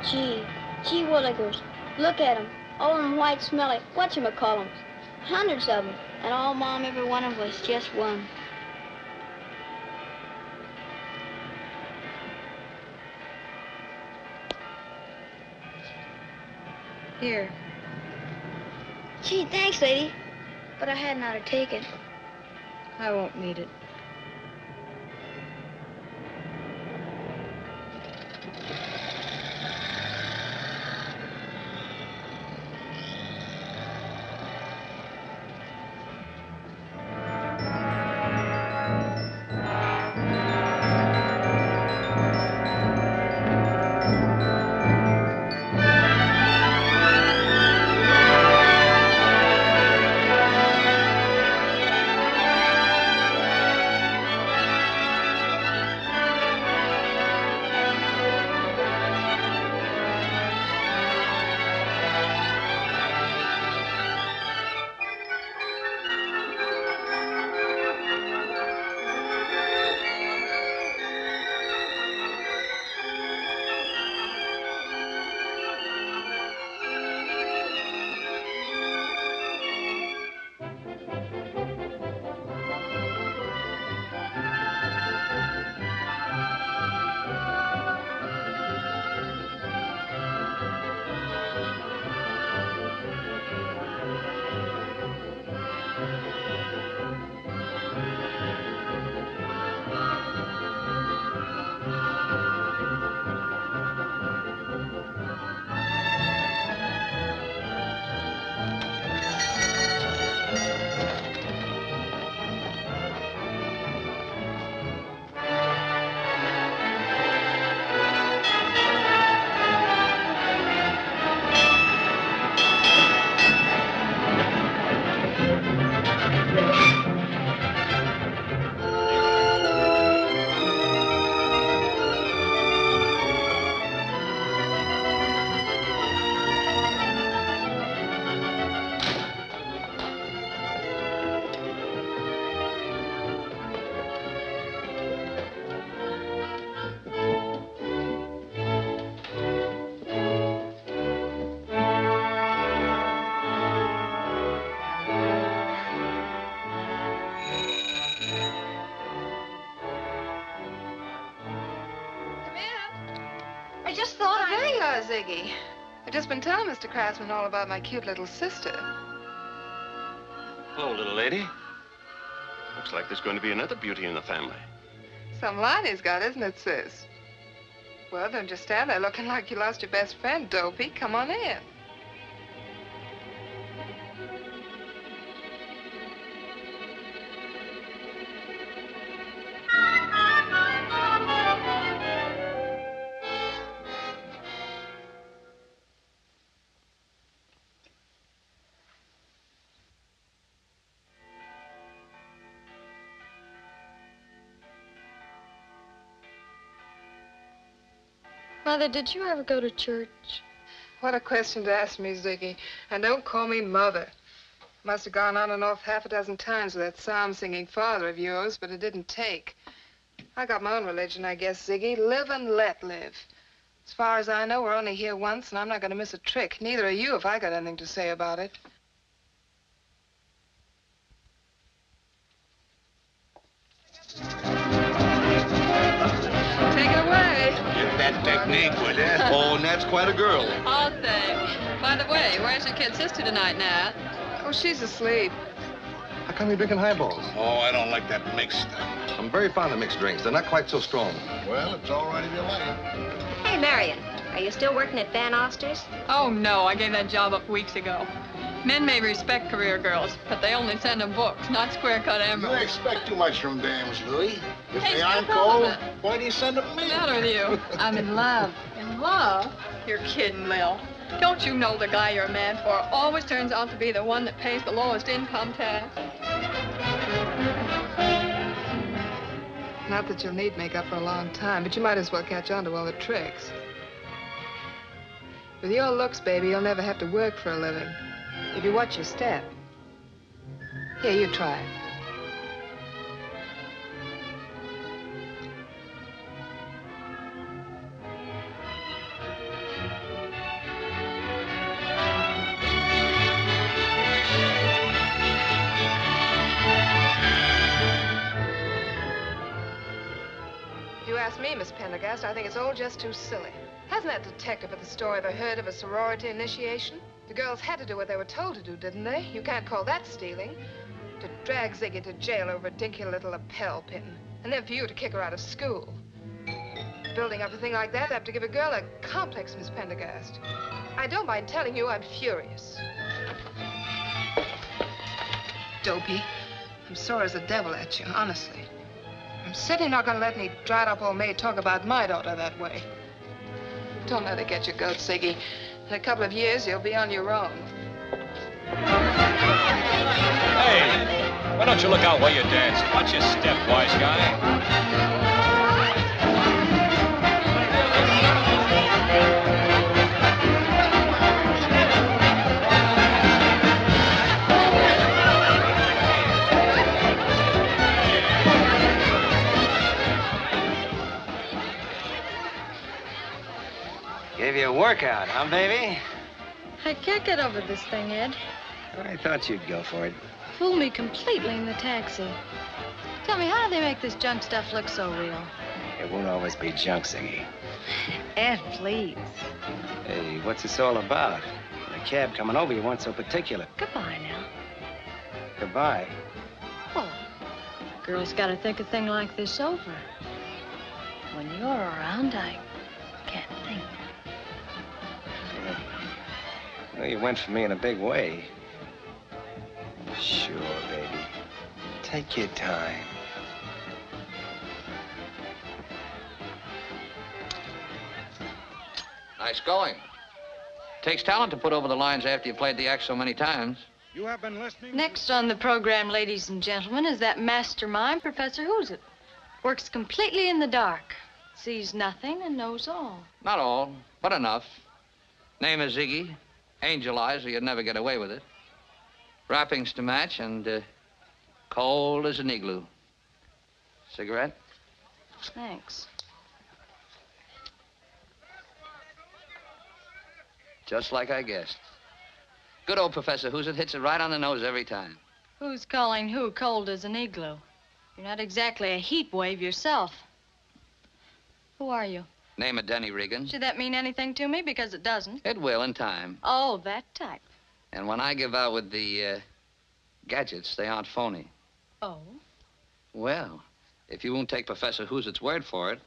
Gee willikers. Look at 'em. All them white, smelly, whatchamacallums. Hundreds of 'em. And all Mom ever wanted was just one. Here. Gee, thanks, lady. But I hadn't ought to take it. I won't need it. Ziggy. I've just been telling Mr. Craftsman all about my cute little sister. Hello, little lady. Looks like there's going to be another beauty in the family. Some line he's got, isn't it, sis? Well, don't just stand there looking like you lost your best friend, Dopey. Come on in. Mother, did you ever go to church? What a question to ask me, Ziggy. And don't call me Mother. Must have gone on and off half a dozen times with that psalm-singing father of yours, but it didn't take. I got my own religion, I guess, Ziggy. Live and let live. As far as I know, we're only here once, and I'm not going to miss a trick. Neither are you if I got anything to say about it. Take it away. Get that technique, will you? Oh, Nat's quite a girl. I'll say. By the way, where's your kid sister tonight, Nat? Oh, she's asleep. How come you're drinking highballs? Oh, I don't like that mixed stuff. I'm very fond of mixed drinks. They're not quite so strong. Well, it's all right if you like it. Hey, Marion, are you still working at Van Oster's? Oh, no, I gave that job up weeks ago. Men may respect career girls, but they only send them books, not square-cut emeralds. You expect too much from dames, Louis. If Hey, they aren't stop cold, it. why do you send them me? What's the matter with you? I'm in love. In love? You're kidding, Lil. Don't you know the guy you're mad for always turns out to be the one that pays the lowest income tax? Not that you'll need makeup for a long time, but you might as well catch on to all the tricks. With your looks, baby, you'll never have to work for a living. If you watch your step. Here, you try it. If you ask me, Miss Pendergast, I think it's all just too silly. Hasn't that detective at the store ever heard of a sorority initiation? The girls had to do what they were told to do, didn't they? You can't call that stealing. To drag Ziggy to jail over a dinky little lapel pin, and then for you to kick her out of school. Building up a thing like that, they have to give a girl a complex, Miss Pendergast. I don't mind telling you I'm furious. Dopey, I'm sore as the devil at you, honestly. I'm certainly not going to let any dried-up old maid talk about my daughter that way. Don't let her get your goat, Ziggy. In a couple of years, you'll be on your own. Hey, why don't you look out while you dance? Watch your step, wise guy. Gave you a workout, huh, baby? I can't get over this thing, Ed. I thought you'd go for it. Fooled me completely in the taxi. Tell me, how do they make this junk stuff look so real? It won't always be junk, Ziggy. Ed, please. Hey, what's this all about? The cab coming over, you weren't so particular. Goodbye now. Goodbye. Well, a girl's got to think a thing like this over. When you're around, I can't think. Well, you went for me in a big way. Sure, baby. Take your time. Nice going. Takes talent to put over the lines after you played the act so many times. You have been listening. Next on the program, ladies and gentlemen, is that mastermind, Professor Who's-It. Works completely in the dark. Sees nothing and knows all. Not all, but enough. Name is Ziggy. Angel eyes, or you'd never get away with it. Wrappings to match, and cold as an igloo. Cigarette? Thanks. Just like I guessed. Good old Professor Who's-It hits it right on the nose every time. Who's calling who cold as an igloo? You're not exactly a heat wave yourself. Who are you? Name of Denny Regan. Should that mean anything to me? Because it doesn't. It will in time. Oh, that type. And when I give out with the gadgets, they aren't phony. Oh? Well, if you won't take Professor Who's-It's word for it,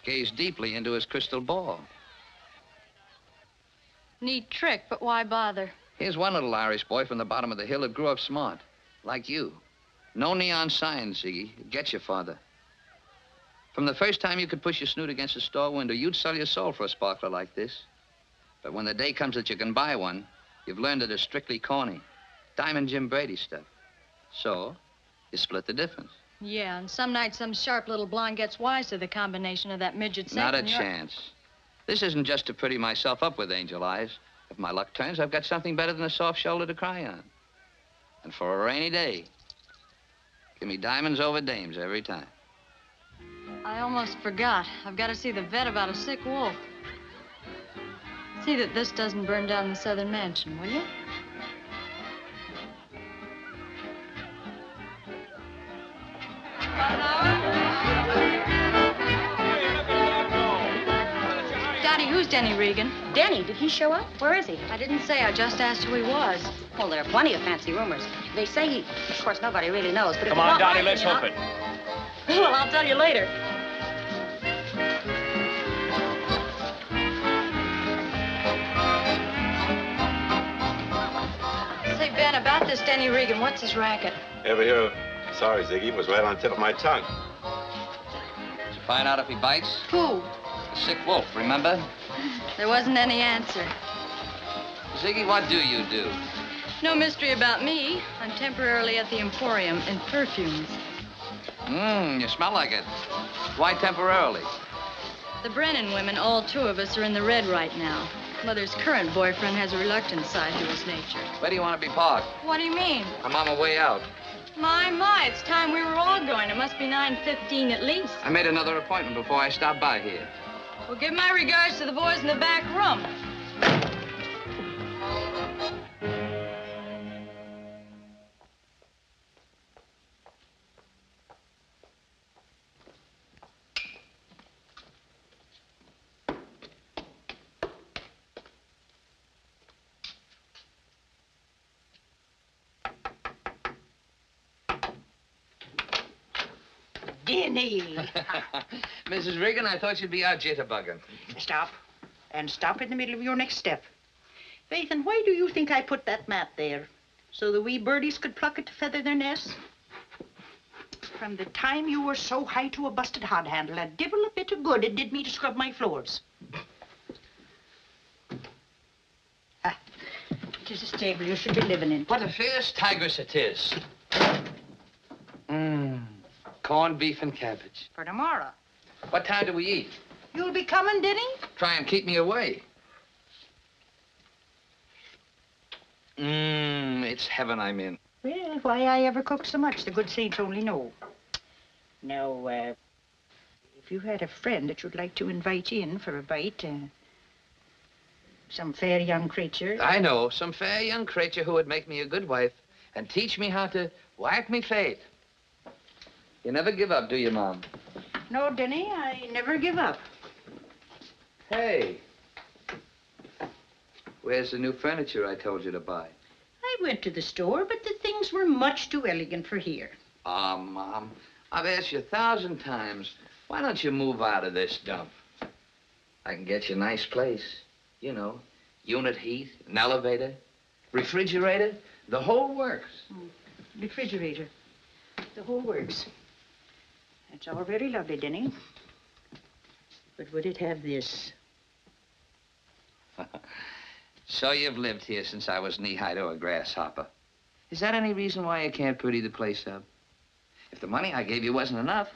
gaze deeply into his crystal ball. Neat trick, but why bother? Here's one little Irish boy from the bottom of the hill that grew up smart, like you. No neon signs, Ziggy. Get your father. From the first time you could push your snoot against a store window, you'd sell your soul for a sparkler like this. But when the day comes that you can buy one, you've learned it is strictly corny. Diamond Jim Brady stuff. So, you split the difference. Yeah, and some night some sharp little blonde gets wise to the combination of that midget set. Not a chance. This isn't just to pretty myself up with angel eyes. If my luck turns, I've got something better than a soft shoulder to cry on. And for a rainy day, give me diamonds over dames every time. I almost forgot. I've got to see the vet about a sick wolf. See that this doesn't burn down the southern mansion, will you? Daddy, who's Denny Regan? Denny, did he show up? Where is he? I didn't say. I just asked who he was. Well, there are plenty of fancy rumors. They say he... Of course, nobody really knows, but... Come on, Dottie, let's hope it. Well, I'll tell you later. Say, Ben, about this Denny Regan, what's his racket? Ever hear of... Sorry, Ziggy, it was right on the tip of my tongue. Did you find out if he bites? Who? The sick wolf, remember? There wasn't any answer. Ziggy, what do you do? No mystery about me. I'm temporarily at the Emporium in perfumes. You smell like it. Why temporarily? The Brennan women, all two of us, are in the red right now. Mother's current boyfriend has a reluctant side to his nature. Where do you want to be parked? What do you mean? I'm on my way out. My, it's time we were all going. It must be 9:15 at least. I made another appointment before I stopped by here. Well, give my regards to the boys in the back room. Denny. Mrs. Regan, I thought you'd be out jitterbugging. Stop. And stop in the middle of your next step. Faith, and why do you think I put that mat there? So the wee birdies could pluck it to feather their nests? From the time you were so high to a busted hod handle, a divil a bit of good it did me to scrub my floors. Ah, 'tis a stable you should be living in. What a fierce tigress it is. Corned beef and cabbage. For tomorrow. What time do we eat? You'll be coming, Denny? Try and keep me away. It's heaven I'm in. Well, why I ever cook so much, the good saints only know. Now, if you had a friend that you'd like to invite in for a bite, some fair young creature. I know, some fair young creature who would make me a good wife and teach me how to wipe me fate. You never give up, do you, Mom? No, Denny, I never give up. Hey. Where's the new furniture I told you to buy? I went to the store, but the things were much too elegant for here. Ah, Mom, I've asked you 1,000 times. Why don't you move out of this dump? I can get you a nice place. You know, unit heat, an elevator, refrigerator, the whole works. Refrigerator, the whole works. That's all very lovely, Denny. But would it have this? So you've lived here since I was knee-high to a grasshopper. Is that any reason why you can't pretty the place up? If the money I gave you wasn't enough,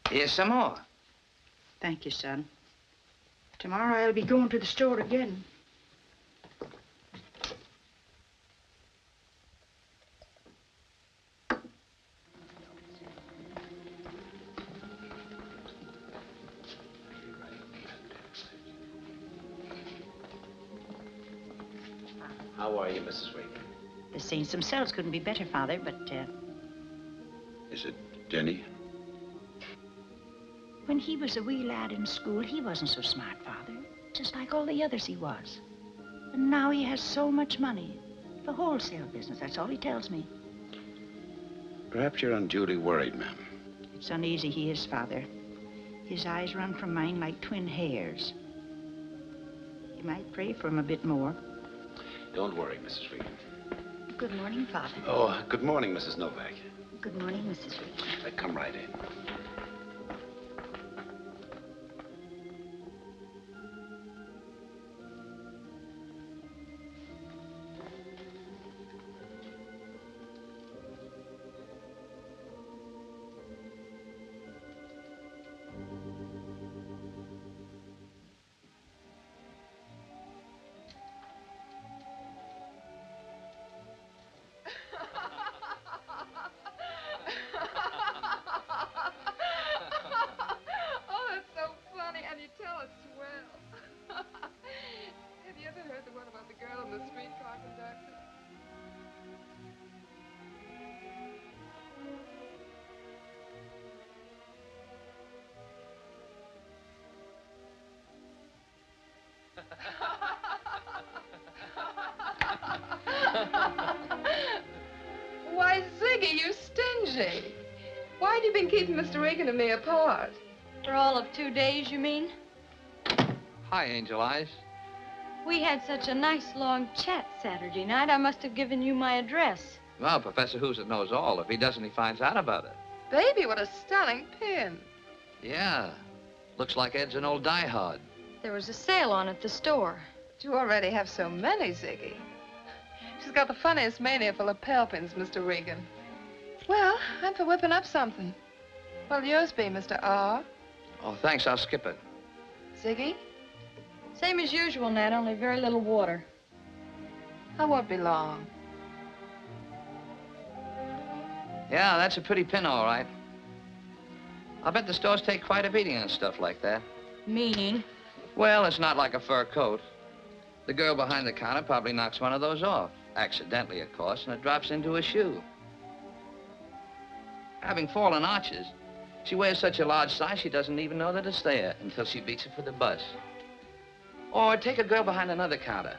here's some more. Thank you, son. Tomorrow I'll be going to the store again. How are you, Mrs. Regan? The saints themselves couldn't be better, Father, but, Is it Denny? when he was a wee lad in school, he wasn't so smart, Father. Just like all the others he was. And now he has so much money. The wholesale business, that's all he tells me. Perhaps you're unduly worried, ma'am. It's uneasy he is, Father. His eyes run from mine like twin hairs. You might pray for him a bit more. Don't worry, Mrs. Regan. Good morning, Father. Oh, good morning, Mrs. Novak. Good morning, Mrs. Regan. Come right in. Oh, that's so funny, and you tell it swell. Have you ever heard the one about the girl and the streetcar conductor? Why, Ziggy, you stingy. Why have you been keeping Mr. Regan and me apart? For all of 2 days, you mean? Hi, Angel Eyes. We had such a nice long chat Saturday night, I must have given you my address. Well, Professor Who's It knows all. If he doesn't, he finds out about it. Baby, what a stunning pin. Yeah. Looks like Ed's an old diehard. There was a sale on at the store. But you already have so many, Ziggy. She's got the funniest mania for lapel pins, Mr. Regan. Well, I'm for whipping up something. What'll yours be, Mr. R? Oh, thanks. I'll skip it. Ziggy? Same as usual, Nat, only very little water. I won't be long. Yeah, that's a pretty pin, all right. I'll bet the stores take quite a beating on stuff like that. Meaning? Well, it's not like a fur coat. The girl behind the counter probably knocks one of those off. Accidentally, of course, and it drops into a shoe. Having fallen arches, she wears such a large size she doesn't even know that it's there until she beats it for the bus. Or take a girl behind another counter.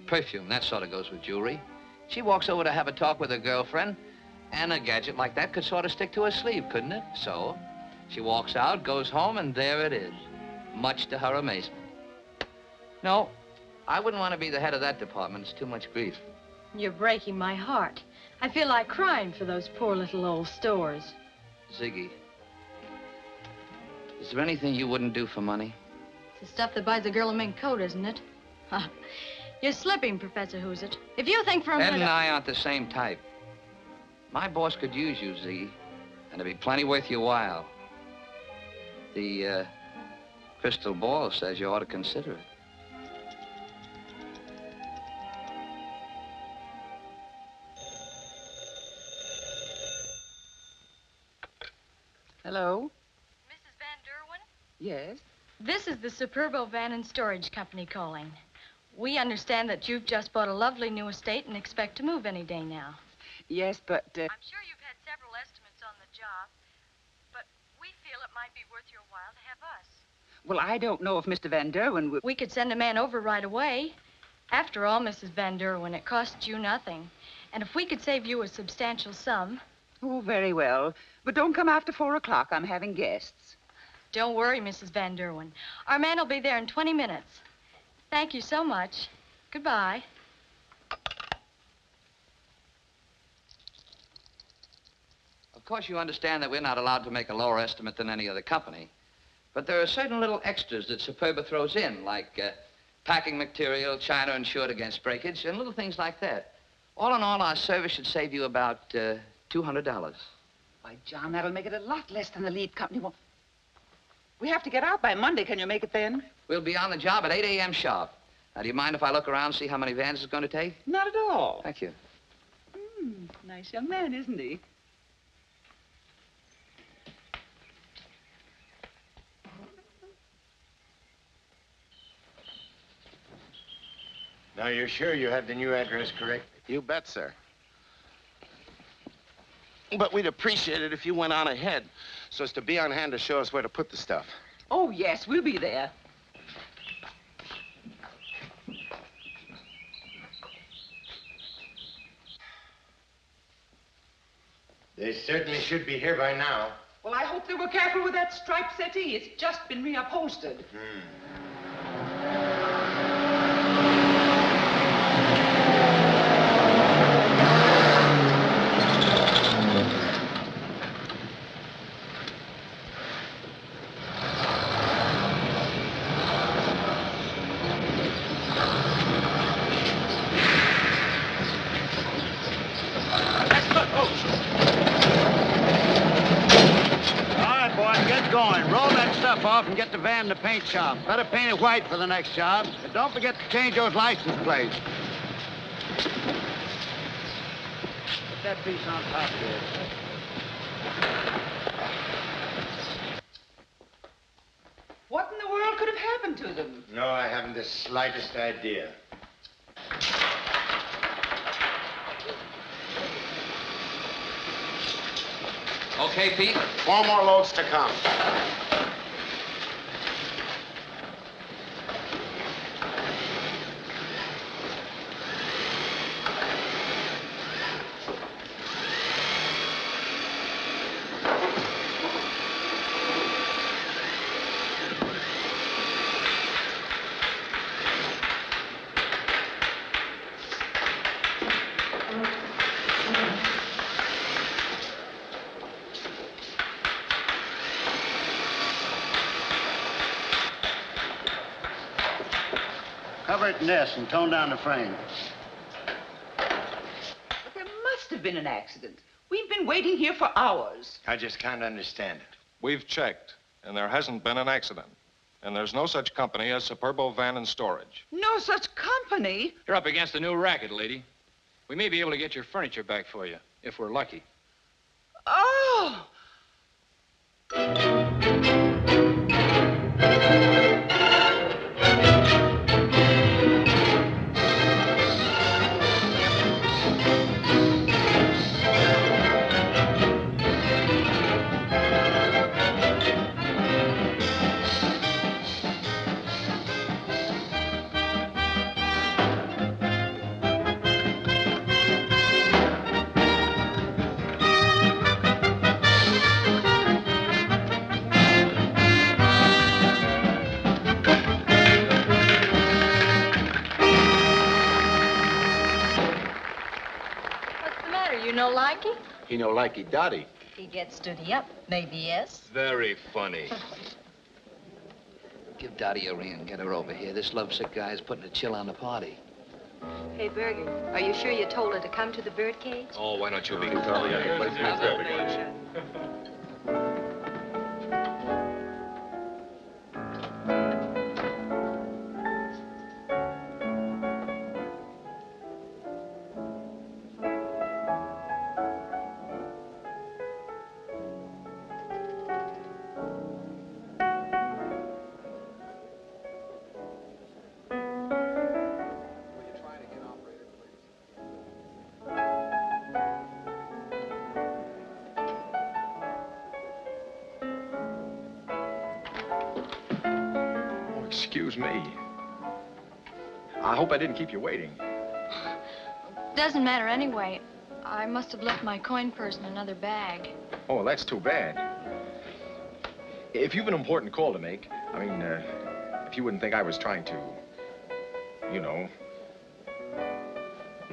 Perfume, that sort of goes with jewelry. She walks over to have a talk with her girlfriend, And a gadget like that could sort of stick to her sleeve, couldn't it? So, she walks out, goes home, and there it is, much to her amazement. No, I wouldn't want to be the head of that department. It's too much grief. You're breaking my heart. I feel like crying for those poor little old stores. Ziggy, is there anything you wouldn't do for money? It's the stuff that buys a girl a mink coat, isn't it? You're slipping, Professor Hoositt. If you think for a minute... Ed and I aren't the same type. My boss could use you, Ziggy, and it'd be plenty worth your while. The, crystal ball says you ought to consider it. Hello? Mrs. Van Derwin? Yes? This is the Superbo Van and Storage Company calling. We understand that you've just bought a lovely new estate and expect to move any day now. Yes, but... I'm sure you've had several estimates on the job, but we feel it might be worth your while to have us. Well, I don't know if Mr. Van Derwin would... We could send a man over right away. After all, Mrs. Van Derwin, it costs you nothing. And if we could save you a substantial sum... Oh, very well. But don't come after 4 o'clock. I'm having guests. Don't worry, Mrs. Van Derwin. Our man will be there in 20 minutes. Thank you so much. Goodbye. Of course, you understand that we're not allowed to make a lower estimate than any other company. But there are certain little extras that Superba throws in, like packing material, china insured against breakage, and little things like that. All in all, our service should save you about $200. Why, John, that'll make it a lot less than the lead company wants. We have to get out by Monday. Can you make it then? We'll be on the job at 8 a.m. sharp. Now, do you mind if I look around and see how many vans it's going to take? Not at all. Thank you. Nice young man, isn't he? Now, you're sure you have the new address correct? You bet, sir. But we'd appreciate it if you went on ahead so as to be on hand to show us where to put the stuff. Oh, yes, we'll be there. They certainly should be here by now. Well, I hope they were careful with that striped settee. It's just been reupholstered. Off and get the van to paint shop. Better paint it white for the next job. And don't forget to change those license plates. Put that piece on top here. What in the world could have happened to them? No, I haven't the slightest idea. Okay, Pete? 4 more loads to come. Cover it in this and tone down the frame. But there must have been an accident. We've been waiting here for hours. I just can't understand it. We've checked, and there hasn't been an accident. And there's no such company as Superbo Van and Storage. No such company? You're up against a new racket, lady. We may be able to get your furniture back for you, if we're lucky. Oh! likey? He no likey Dottie. He gets Studi up. Maybe yes. Very funny. Give Dottie a ring and get her over here. This lovesick guy is putting a chill on the party. Hey, Bergen, are you sure you told her to come to the birdcage? Oh, why don't you be? Excuse me. I hope I didn't keep you waiting. Doesn't matter anyway. I must have left my coin purse in another bag. Oh, that's too bad. If you've an important call to make, I mean, if you wouldn't think I was trying to, you know,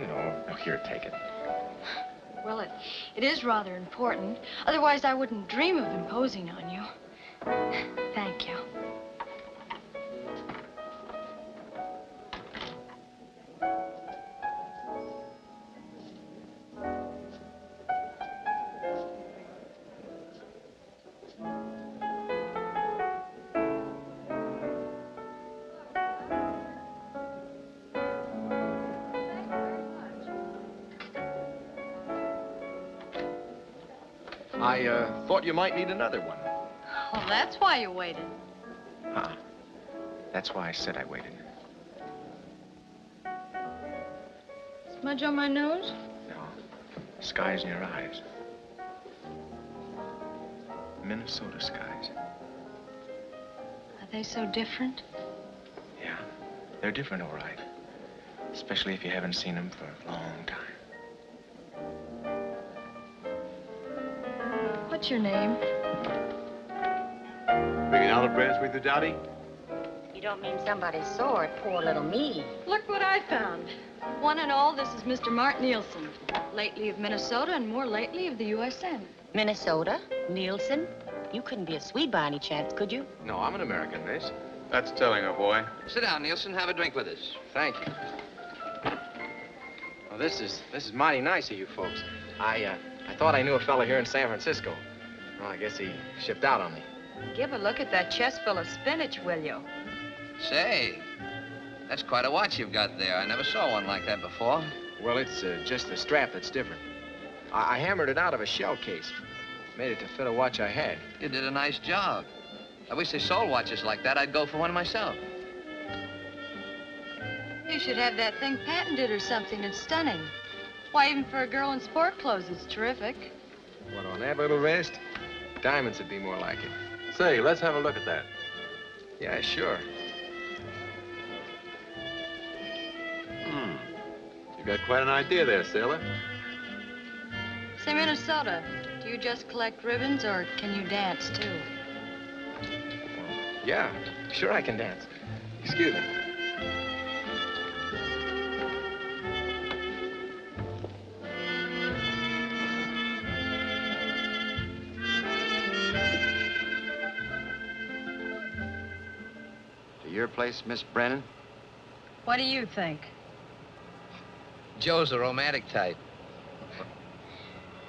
oh, here, take it. Well, it is rather important. Otherwise, I wouldn't dream of imposing on you. Thank you. I thought you might need another one. Well, that's why you waited. Huh. That's why I said I waited. Smudge on my nose? No. Skies in your eyes. Minnesota skies. Are they so different? Yeah. They're different, all right. Especially if you haven't seen them for a long time. What's your name? Bringing olive branch with you, Dottie? You don't mean somebody sore, poor little me. Look what I found. One and all, this is Mr. Mart Nielsen. Lately of Minnesota and more lately of the USN. Minnesota? Nielsen? You couldn't be a Swede by any chance, could you? No, I'm an American, miss. That's telling her, boy. Sit down, Nielsen. Have a drink with us. Thank you. Well, this is mighty nice of you folks. I thought I knew a fella here in San Francisco. Well, I guess he shipped out on me. Give a look at that chest full of spinach, will you? Say, that's quite a watch you've got there. I never saw one like that before. Well, it's just the strap that's different. I hammered it out of a shell case. Made it to fit a watch I had. You did a nice job. I wish they sold watches like that. I'd go for one myself. You should have that thing patented or something. It's stunning. Why, even for a girl in sport clothes, it's terrific. What, on that little wrist? Diamonds would be more like it. Say, let's have a look at that. Yeah, sure. You got quite an idea there, sailor. Say, Minnesota, do you just collect ribbons or can you dance, too? Yeah, sure I can dance. Excuse me. To your place, Miss Brennan? What do you think? Joe's a romantic type.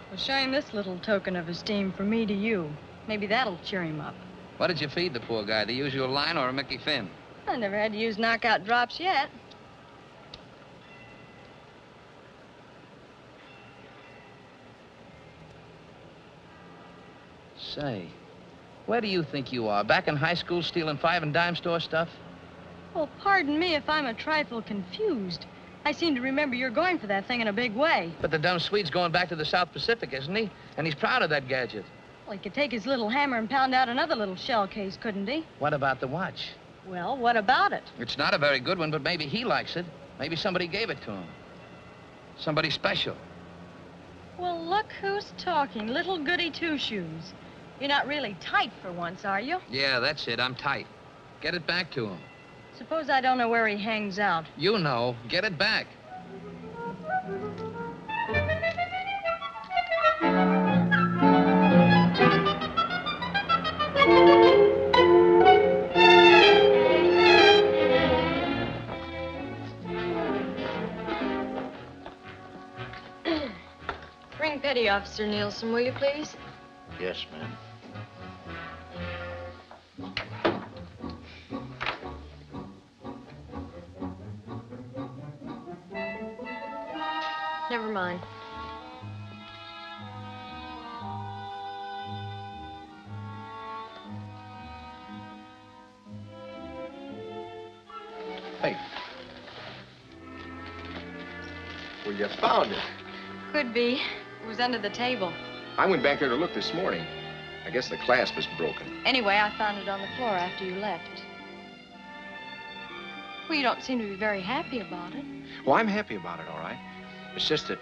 Well, show him this little token of esteem from me to you. Maybe that'll cheer him up. What did you feed the poor guy? The usual line or a Mickey Finn? I never had to use knockout drops yet. Say, where do you think you are? Back in high school stealing 5 and dime store stuff? Well, pardon me if I'm a trifle confused. I seem to remember you're going for that thing in a big way. But the dumb Swede's going back to the South Pacific, isn't he? And he's proud of that gadget. Well, he could take his little hammer and pound out another little shell case, couldn't he? What about the watch? Well, what about it? It's not a very good one, but maybe he likes it. Maybe somebody gave it to him. Somebody special. Well, look who's talking. Little goody two-shoes. You're not really tight for once, are you? Yeah, that's it. I'm tight. Get it back to him. Suppose I don't know where he hangs out. You know. Get it back. Officer Nielsen, will you please? Yes, ma'am. Never mind. Hey. Well, you found it. Could be. It was under the table. I went back there to look this morning. I guess the clasp was broken. Anyway, I found it on the floor after you left. Well, you don't seem to be very happy about it. Well, I'm happy about it, all right. It's just that,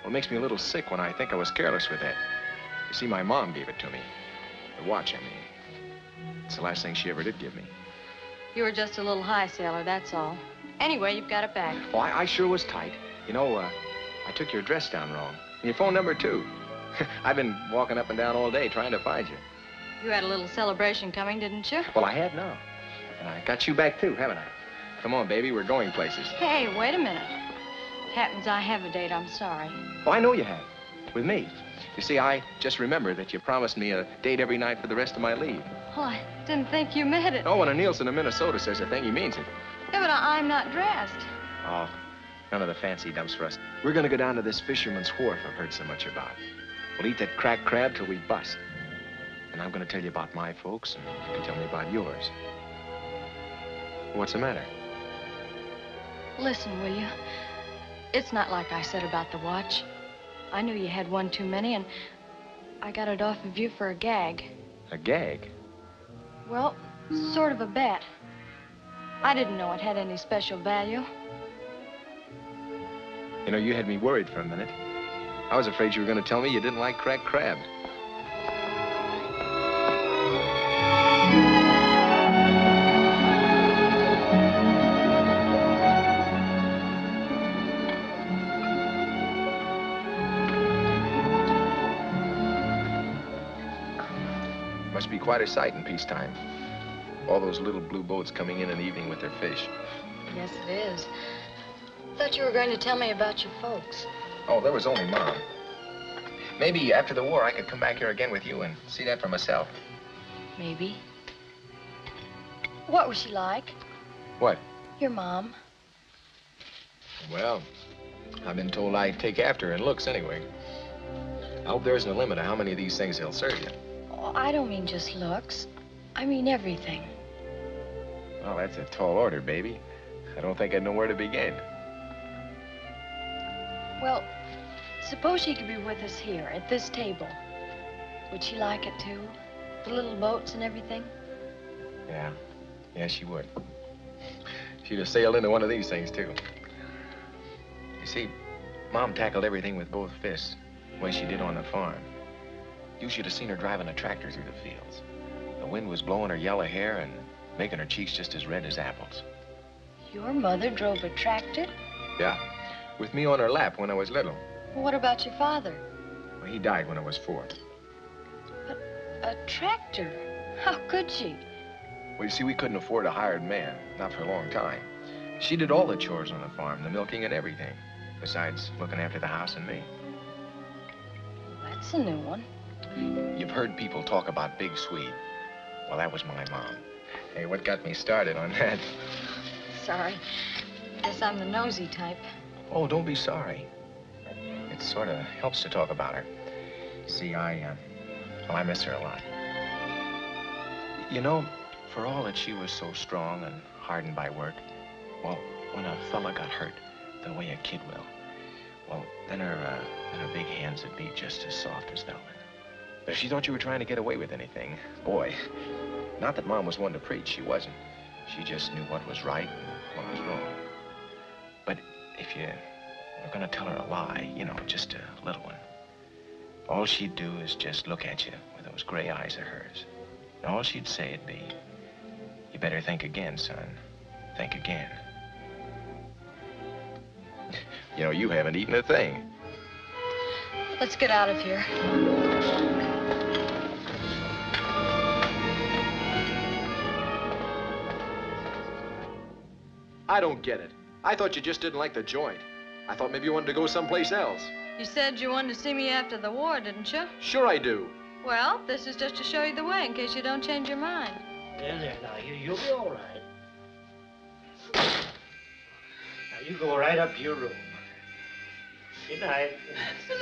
well, it makes me a little sick when I think I was careless with that. You see, my mom gave it to me. The watch, I mean. It's the last thing she ever did give me. You were just a little high, sailor, that's all. Anyway, you've got it back. Oh, I sure was tight. You know, I took your address down wrong. And your phone number, too. I've been walking up and down all day trying to find you. You had a little celebration coming, didn't you? Well, I had now. And I got you back, too, haven't I? Come on, baby, we're going places. Hey, wait a minute. It happens I have a date, I'm sorry. Oh, I know you have. With me. You see, I just remembered that you promised me a date every night for the rest of my leave. Well, I didn't think you meant it. Oh, when a Nielsen of Minnesota says a thing, he means it. Yeah, but I'm not dressed. Oh, none of the fancy dumps for us. We're gonna go down to this fisherman's wharf I've heard so much about. We'll eat that cracked crab till we bust. And I'm gonna tell you about my folks, and you can tell me about yours. What's the matter? Listen, will you? It's not like I said about the watch. I knew you had one too many, and I got it off of you for a gag. A gag? Well, sort of a bet. I didn't know it had any special value. You know, you had me worried for a minute. I was afraid you were going to tell me you didn't like cracked crab. Must be quite a sight in peacetime. All those little blue boats coming in the evening with their fish. Yes, it is. Thought you were going to tell me about your folks. Oh, there was only Mom. Maybe after the war I could come back here again with you and see that for myself. Maybe. What was she like? What? Your mom. Well, I've been told I take after her in looks anyway. I hope there isn't a limit to how many of these things they'll serve you. Oh, I don't mean just looks. I mean everything. Well, that's a tall order, baby. I don't think I'd know where to begin. Well, suppose she could be with us here, at this table. Would she like it, too? The little boats and everything? Yeah. Yeah, she would. She'd have sailed into one of these things, too. You see, Mom tackled everything with both fists, the way she did on the farm. You should have seen her driving a tractor through the fields. The wind was blowing her yellow hair and making her cheeks just as red as apples. Your mother drove a tractor? Yeah. With me on her lap when I was little. Well, what about your father? Well, he died when I was 4. But a tractor? How could she? Well, you see, we couldn't afford a hired man, not for a long time. She did all the chores on the farm, the milking and everything, besides looking after the house and me. That's a new one. You've heard people talk about Big Swede. Well, that was my mom. Hey, what got me started on that? Sorry. Guess I'm the nosy type. Oh, don't be sorry. It sort of helps to talk about her. See, I miss her a lot. You know, for all that she was so strong and hardened by work, well, when a fella got hurt, the way a kid will, well, then her big hands would be just as soft as velvet. If she thought you were trying to get away with anything, boy, not that Mom was one to preach, she wasn't. She just knew what was right and what was wrong. But if you were gonna tell her a lie, you know, just a little one, all she'd do is just look at you with those gray eyes of hers. And all she'd say would be, "You better think again, son. Think again." You know, you haven't eaten a thing. Let's get out of here. I don't get it. I thought you just didn't like the joint. I thought maybe you wanted to go someplace else. You said you wanted to see me after the war, didn't you? Sure I do. Well, this is just to show you the way in case you don't change your mind. There, now, you'll be all right. Now, you go right up to your room. Good night.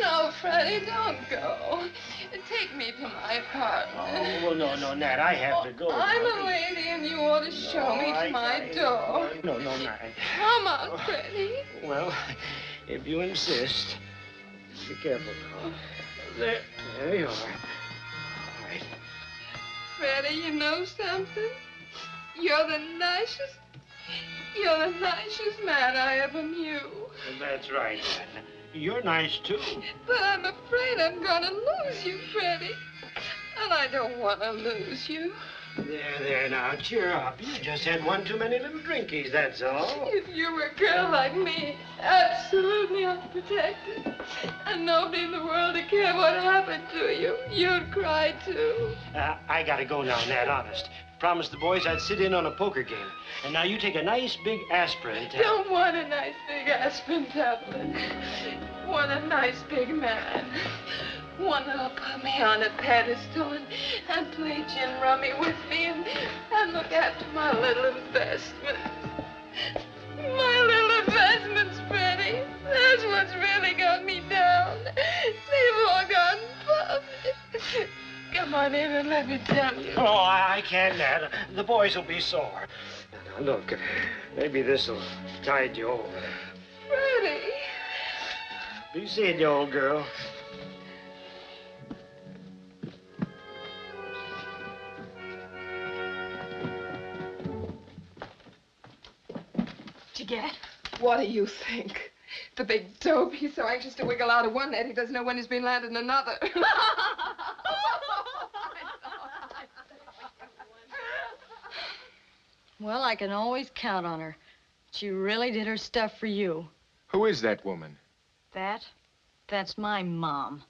No, Freddie, don't go. Take me to my apartment. Oh, well, no, Nat, I have to go. I'm a lady, and you ought to show me to my door. No, Nat. Come on, Freddie. Well, if you insist. Be careful now. There you are. All right. Freddie, you know something? You're the nicest man I ever knew. That's right, Nat. You're nice, too. But I'm afraid I'm gonna lose you, Freddie. And I don't want to lose you. There, now, cheer up. You just had one too many little drinkies, that's all. If you were a girl like me, absolutely unprotected, and nobody in the world would care what happened to you, you'd cry, too. I gotta go now, Nat, honest. Promised the boys I'd sit in on a poker game. And now you take a nice big aspirin tablet. Don't want a nice big aspirin tablet. Want a nice big man. One that'll put me on a pedestal and play gin rummy with me and look after my little investments. My little investments, Freddie. That's what's really got me down. They've all gone puffy. Come on in and let me tell you. Oh, I can't, Nat. The boys will be sore. Now, look, maybe this'll tide you over. Freddie. Be seeing you, old girl. Did you get it? What do you think? The big dope. He's so anxious to wiggle out of one net, he doesn't know when he's been landed in another. Well, I can always count on her. She really did her stuff for you. Who is that woman? That's my mom.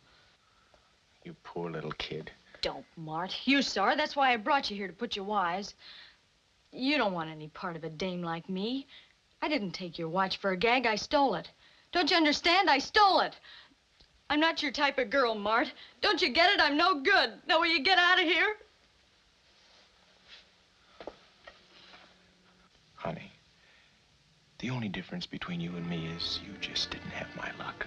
You poor little kid. Don't, Mart. You saw her. That's why I brought you here, to put you wise. You don't want any part of a dame like me. I didn't take your watch for a gag. I stole it. Don't you understand? I stole it. I'm not your type of girl, Mart. Don't you get it? I'm no good. Now, will you get out of here? Honey, the only difference between you and me is you just didn't have my luck.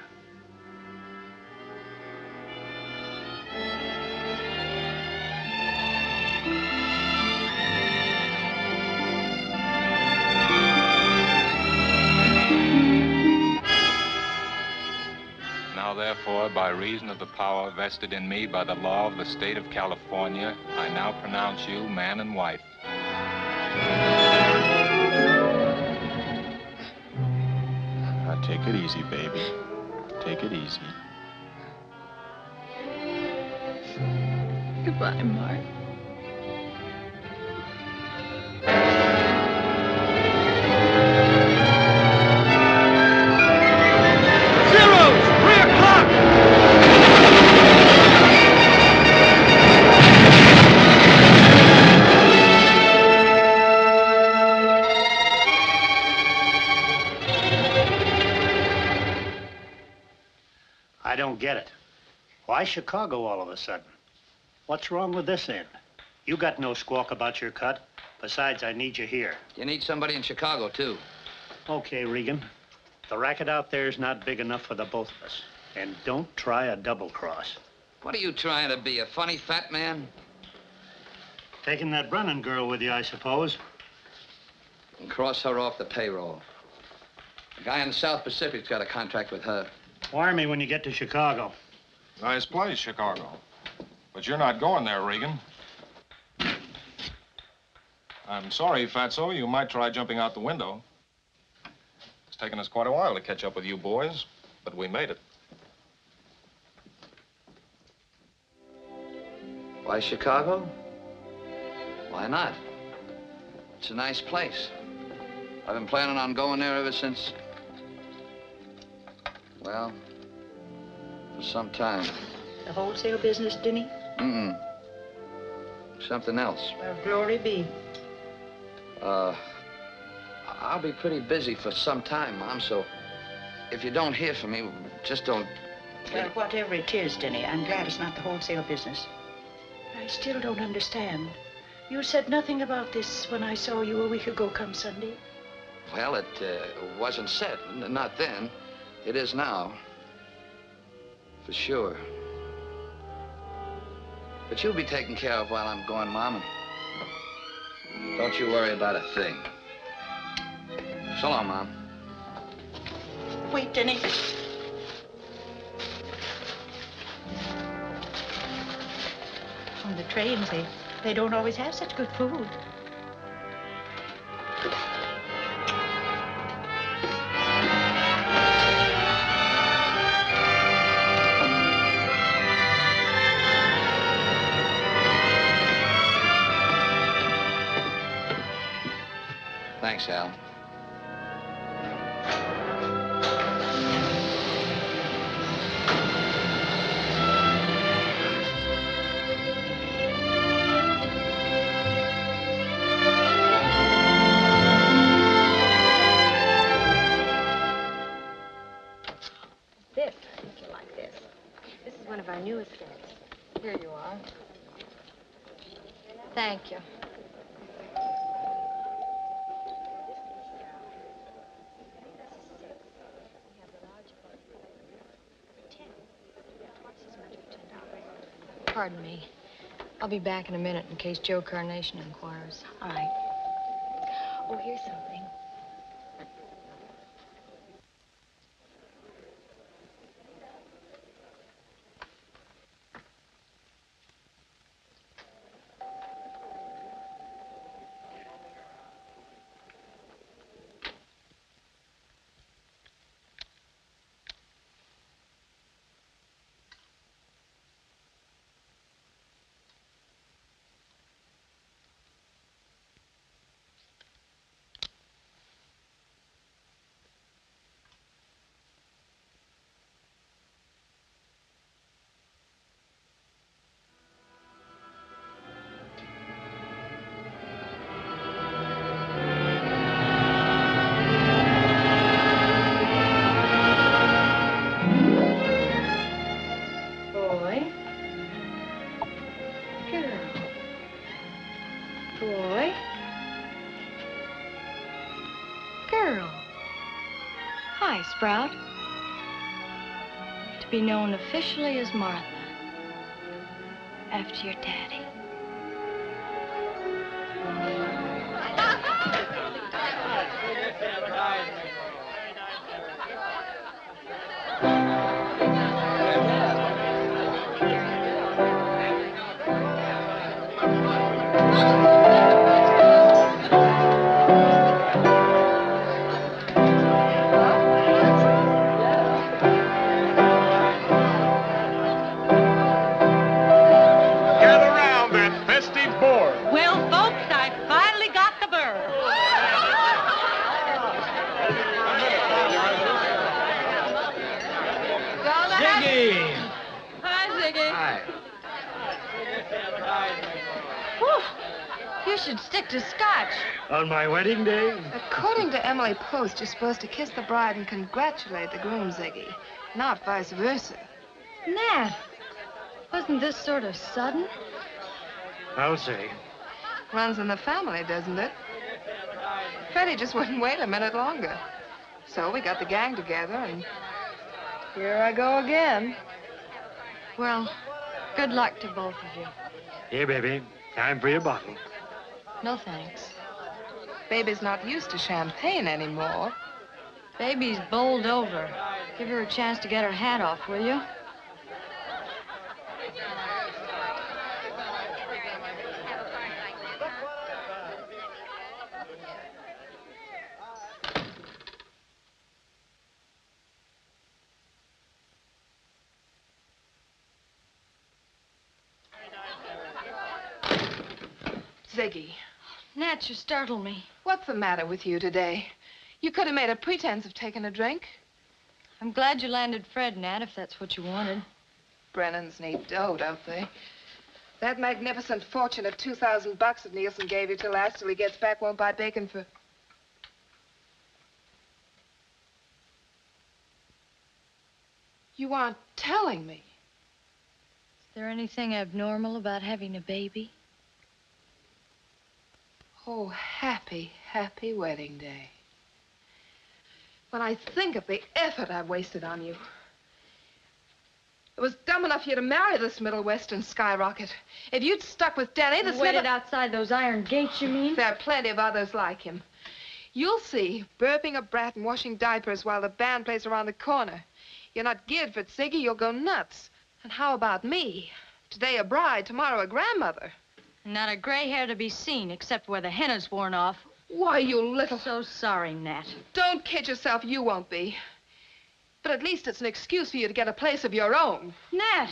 Now, therefore, by reason of the power vested in me by the law of the state of California, I now pronounce you man and wife. Now, take it easy, baby. Take it easy. Goodbye, Mart. I don't get it. Why Chicago all of a sudden? What's wrong with this end? You got no squawk about your cut. Besides, I need you here. You need somebody in Chicago, too. Okay, Regan. The racket out there is not big enough for the both of us. And don't try a double cross. What are you trying to be, a funny fat man? Taking that Brennan girl with you, I suppose. And cross her off the payroll. The guy in the South Pacific's got a contract with her. Wire me when you get to Chicago. Nice place, Chicago. But you're not going there, Regan. I'm sorry, Fatso. You might try jumping out the window. It's taken us quite a while to catch up with you boys, but we made it. Why Chicago? Why not? It's a nice place. I've been planning on going there ever since... well, for some time. The wholesale business, Denny? Mm-mm. Something else. Well, glory be. I'll be pretty busy for some time, Mom, so if you don't hear from me, just don't Well, whatever it is, Denny, I'm glad it's not the wholesale business. I still don't understand. You said nothing about this when I saw you a week ago come Sunday. Well, it wasn't said. Not then. It is now. For sure. But you'll be taken care of while I'm gone, Mom. And don't you worry about a thing. So long, Mom. Wait, Denny. On the trains, they don't always have such good food. Thanks, Al. This, I think you like this. This is one of our newest scents. Here you are. Thank you. Pardon me. I'll be back in a minute in case Joe Carnation inquires. All right. Oh, here's something. Sprout. To be known officially as Martha, after your daddy. To Scotch. On my wedding day? According to Emily Post, you're supposed to kiss the bride and congratulate the groom, Ziggy, not vice versa. Nat, wasn't this sort of sudden? I'll say. Runs in the family, doesn't it? Freddie just wouldn't wait a minute longer. So we got the gang together, and here I go again. Well, good luck to both of you. Here, baby. Time for your bottle. No, thanks. Baby's not used to champagne anymore. Baby's bowled over. Give her a chance to get her hat off, will you? Ziggy. Nat, you startled me. What's the matter with you today? You could have made a pretense of taking a drink. I'm glad you landed Fred, Nat, if that's what you wanted. Brennans need dough, don't they? That magnificent fortune of $2,000 that Nielsen gave you till last till he gets back won't buy bacon for... You aren't telling me. Is there anything abnormal about having a baby? Oh, happy, happy wedding day. When I think of the effort I wasted on you. It was dumb enough for you to marry this Middle Western skyrocket. If you'd stuck with Denny, this Waited outside those iron gates, you mean? There are plenty of others like him. You'll see, burping a brat and washing diapers while the band plays around the corner. You're not geared for it, Ziggy. You'll go nuts. And how about me? Today a bride, tomorrow a grandmother. Not a gray hair to be seen, except where the henna's worn off. Why, you little... So sorry, Nat. Don't kid yourself. You won't be. But at least it's an excuse for you to get a place of your own. Nat,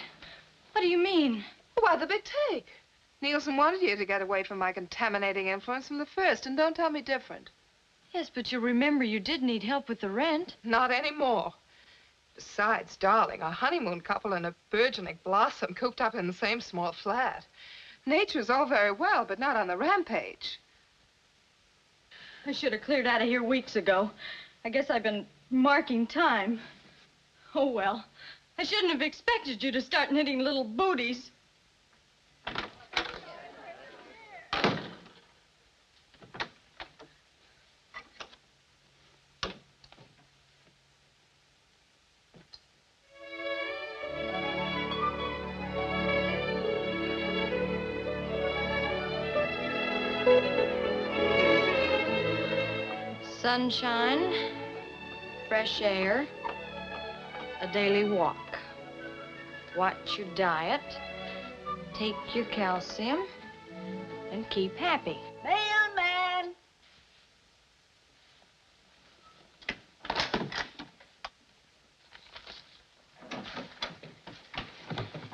what do you mean? Why, the big take. Nielsen wanted you to get away from my contaminating influence from the first, and don't tell me different. Yes, but you remember you did need help with the rent. Not anymore. Besides, darling, a honeymoon couple and a burgeoning blossom cooped up in the same small flat. Nature's all very well, but not on the rampage. I should have cleared out of here weeks ago. I guess I've been marking time. Oh, well. I shouldn't have expected you to start knitting little booties. Sunshine, fresh air, a daily walk. Watch your diet, take your calcium, and keep happy. Mailman!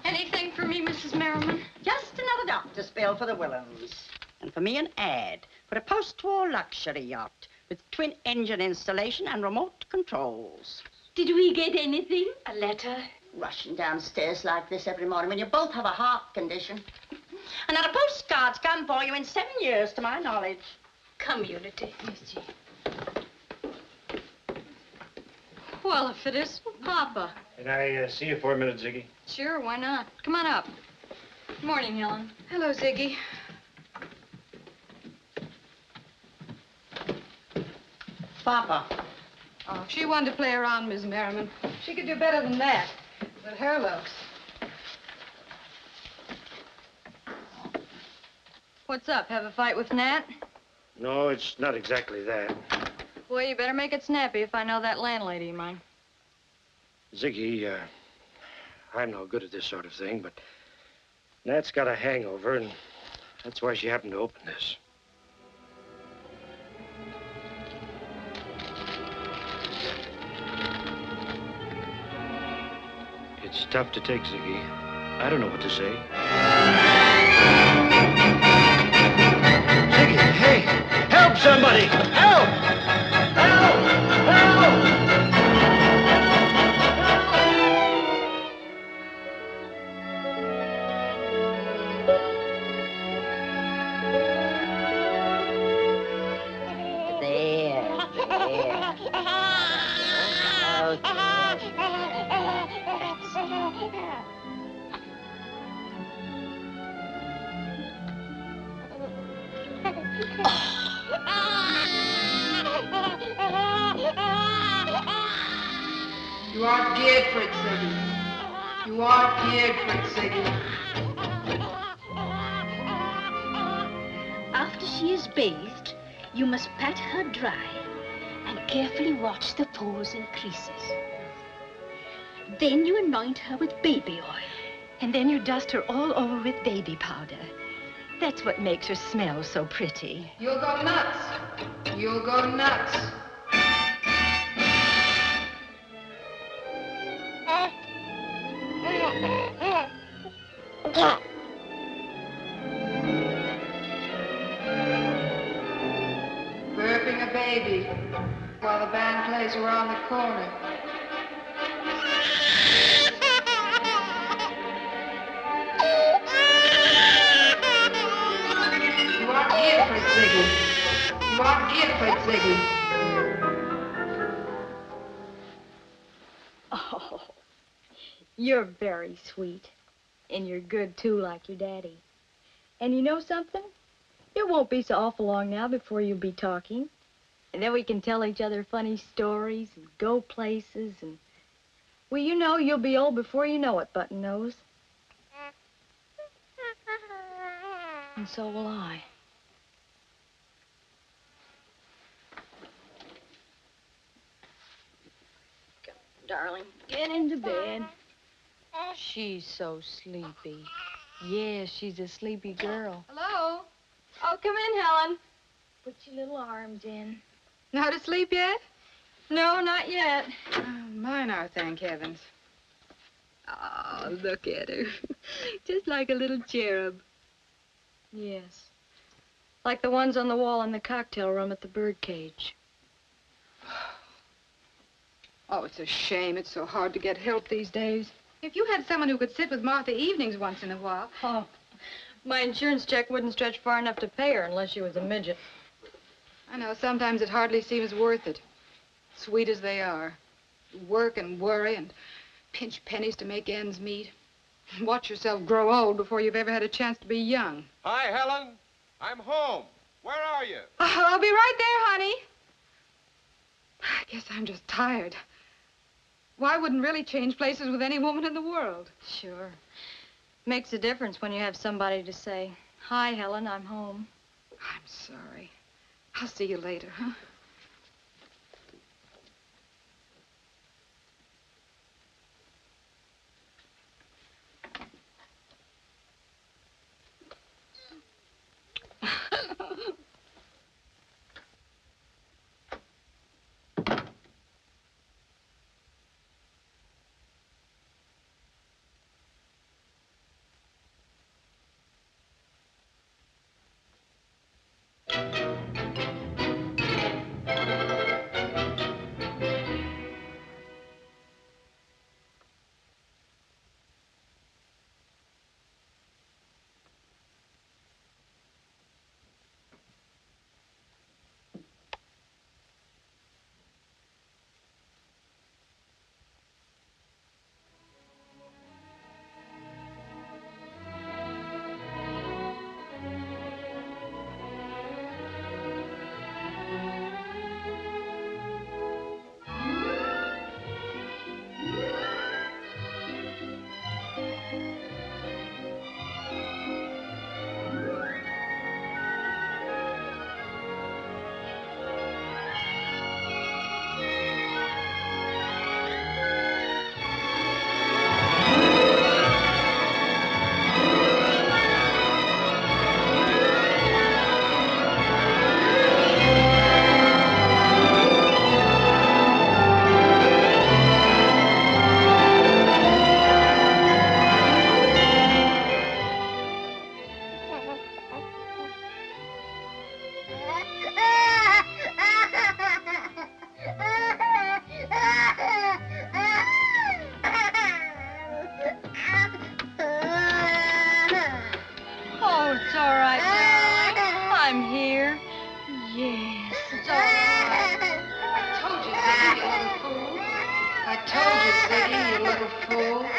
Anything for me, Mrs. Merriman? Just another doctor's bill for the Willams. And for me an ad for a post-war luxury yacht with twin-engine installation and remote controls. Did we get anything? A letter? Rushing downstairs like this every morning when you both have a heart condition. And not a postcard's come for you in 7 years, to my knowledge. Community. Yes, well, if it is, Papa. Can I see you for a minute, Ziggy? Sure, why not? Come on up. Good morning, Helen. Hello, Ziggy. Papa. Oh, if she wanted to play around, Miss Merriman, she could do better than that. With her looks. What's up? Have a fight with Nat? No, it's not exactly that. Boy, you better make it snappy if I know that landlady of mine. Ziggy, I'm no good at this sort of thing, but Nat's got a hangover, and that's why she happened to open this. It's tough to take, Ziggy. I don't know what to say. Ziggy, hey! Help somebody! Help! Help! Help! You aren't geared for it, Ziggy. You aren't geared for it, Ziggy. After she is bathed, you must pat her dry and carefully watch the pores and creases. Then you anoint her with baby oil. And then you dust her all over with baby powder. That's what makes her smell so pretty. You'll go nuts. You'll go nuts. Burping a baby while the band plays around the corner. You aren't geared for it, Ziggy. You aren't geared for it, Ziggy. Oh, You're very sweet. And you're good, too, like your daddy. And you know something? It won't be so awful long now before you'll be talking. And then we can tell each other funny stories and go places and... Well, you know you'll be old before you know it, Button Nose. And so will I. Come, darling, get into bed. She's so sleepy. Yes, she's a sleepy girl. Hello? Oh, come in, Helen. Put your little arms in. Not asleep yet? No, not yet. Mine are, thank heavens. Oh, look at her. Just like a little cherub. Yes. Like the ones on the wall in the cocktail room at the birdcage. Oh, it's a shame. It's so hard to get help these days. If you had someone who could sit with Martha evenings once in a while. Oh, my insurance check wouldn't stretch far enough to pay her unless she was a midget. I know, sometimes it hardly seems worth it. Sweet as they are. Work and worry and pinch pennies to make ends meet. Watch yourself grow old before you've ever had a chance to be young. Hi, Helen. I'm home. Where are you? Oh, I'll be right there, honey. I guess I'm just tired. Why wouldn't really change places with any woman in the world? Sure. Makes a difference when you have somebody to say, "Hi, Helen, I'm home." I'm sorry. I'll see you later, huh? Oh, it's all right, darling. I'm here. Yes, it's all right. I told you, Ziggy, you little fool. I told you, Ziggy, you little fool.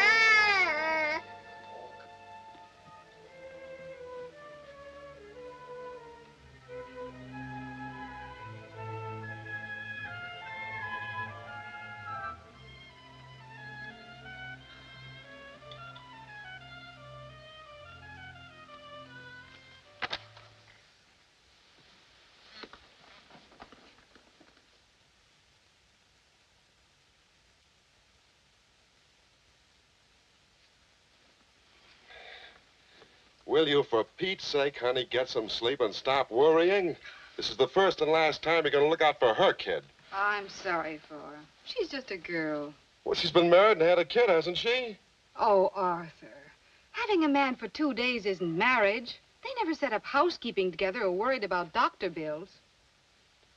Will you, for Pete's sake, honey, get some sleep and stop worrying? This is the first and last time you're going to look out for her kid. I'm sorry for her. She's just a girl. Well, she's been married and had a kid, hasn't she? Oh, Arthur. Having a man for 2 days isn't marriage. They never set up housekeeping together or worried about doctor bills.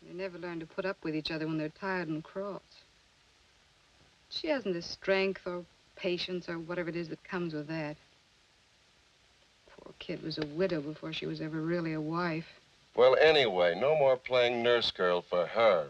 They never learn to put up with each other when they're tired and cross. She hasn't the strength or patience or whatever it is that comes with that. Poor kid was a widow before she was ever really a wife. Well, anyway, no more playing nurse girl for her.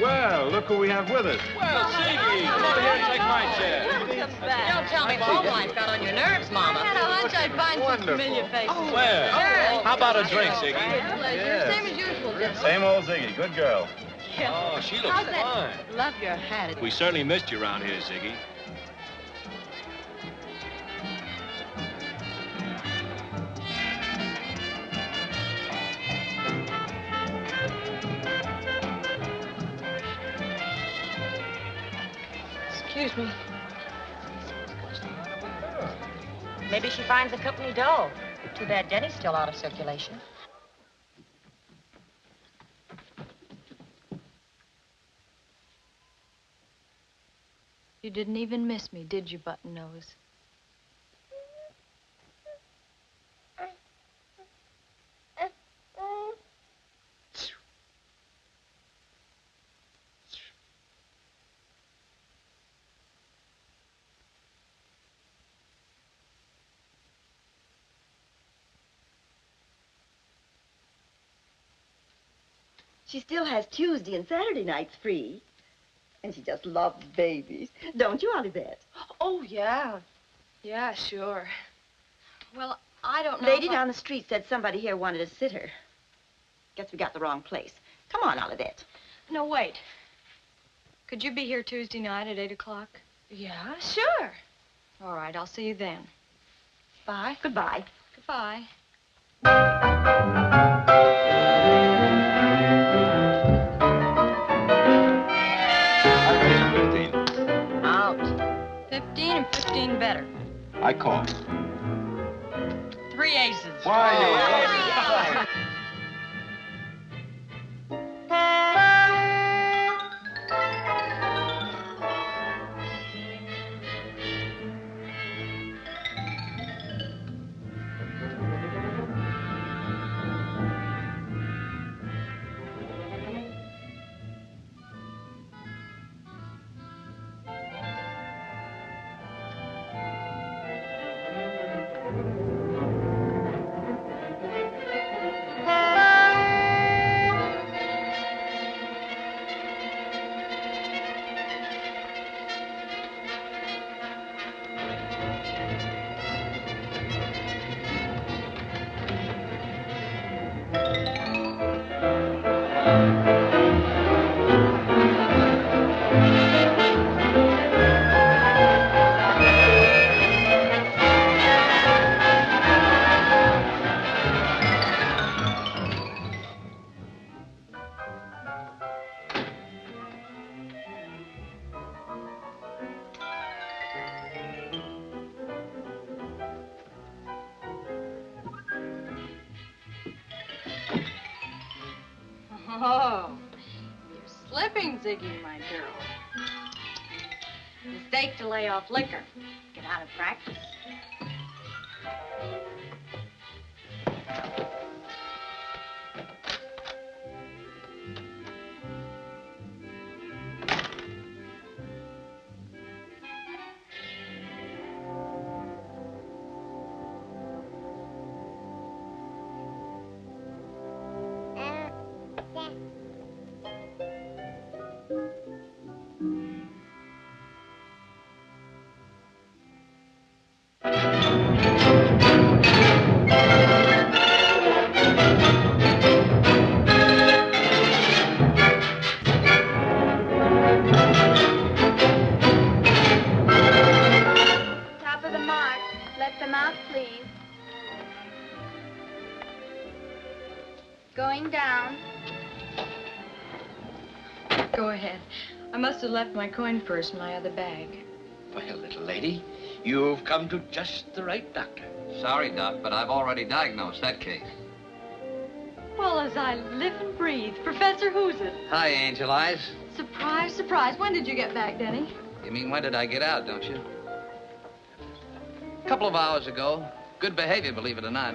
Well, look who we have with us. Well, Ziggy, come over here and take my chair. Welcome back. Don't tell me home life got on your nerves, Mama. I had a hunch I'd find some familiar faces. Where? Sure. How about a drink, Ziggy? Pleasure. Yes. Same as usual, Dick. Same old Ziggy, good girl. Oh, she looks How's fine. that? Love your hat. We certainly missed you around here, Ziggy. Excuse me. Maybe she finds the company dull. Too bad Denny's still out of circulation. You didn't even miss me, did you, Button Nose? She still has Tuesday and Saturday nights free. And she just loves babies. Don't you, Olivette? Oh, yeah. Yeah, sure. Well, I don't know. Lady down the street said somebody here wanted to sit her. Guess we got the wrong place. Come on, Olivette. No, wait. Could you be here Tuesday night at 8 o'clock? Yeah, sure. All right, I'll see you then. Bye. Goodbye. Goodbye. Out. 15 and 15 better. I call. 3 aces. Why? Oh, you're slipping, Ziggy, my girl. Mistake to lay off liquor. Get out of practice. Top of the mark. Let them out, please. Going down. Go ahead. I must have left my coin purse in my other bag. Well, little lady, you've come to just the right doctor. Sorry, Doc, but I've already diagnosed that case. Well, as I live and breathe. Professor, who's it? Hi, Angel Eyes. Surprise, surprise. When did you get back, Denny? You mean, when did I get out, don't you? A couple of hours ago. Good behavior, believe it or not.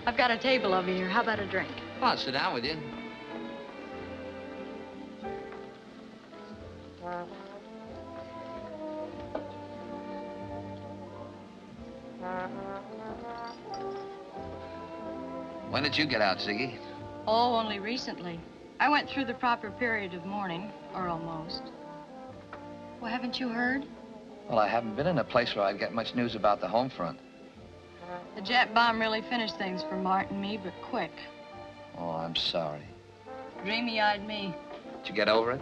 I've got a table over here. How about a drink? Come on, sit down with you. When did you get out, Ziggy? Oh, only recently. I went through the proper period of mourning, or almost. Well, haven't you heard? Well, I haven't been in a place where I'd get much news about the home front. The jet bomb really finished things for Mart and me, but quick. Oh, I'm sorry. Dreamy-eyed me. Did you get over it?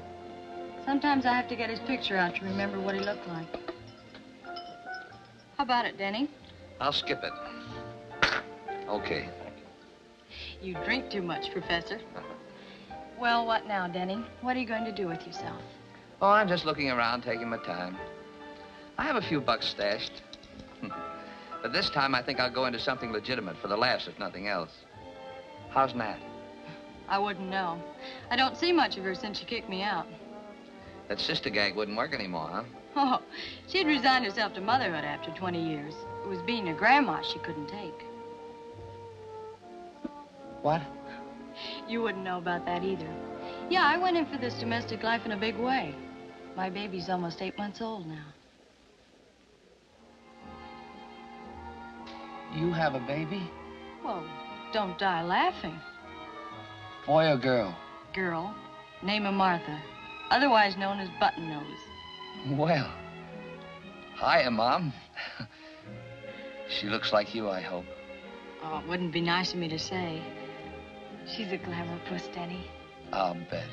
Sometimes I have to get his picture out to remember what he looked like. How about it, Denny? I'll skip it. Okay. You drink too much, Professor. Well, what now, Denny? What are you going to do with yourself? Oh, I'm just looking around, taking my time. I have a few bucks stashed. But this time, I think I'll go into something legitimate for the laughs, if nothing else. How's Nat? I wouldn't know. I don't see much of her since she kicked me out. That sister gag wouldn't work anymore, huh? Oh, she'd resigned herself to motherhood after 20 years. It was being a grandma she couldn't take. What? You wouldn't know about that either. Yeah, I went in for this domestic life in a big way. My baby's almost 8 months old now. You have a baby? Well, don't die laughing. Boy or girl? Girl. Name of Martha. Otherwise known as Button Nose. Well, hiya, Mom. She looks like you, I hope. Oh, it wouldn't be nice of me to say. She's a glamour puss, Denny. I'll bet.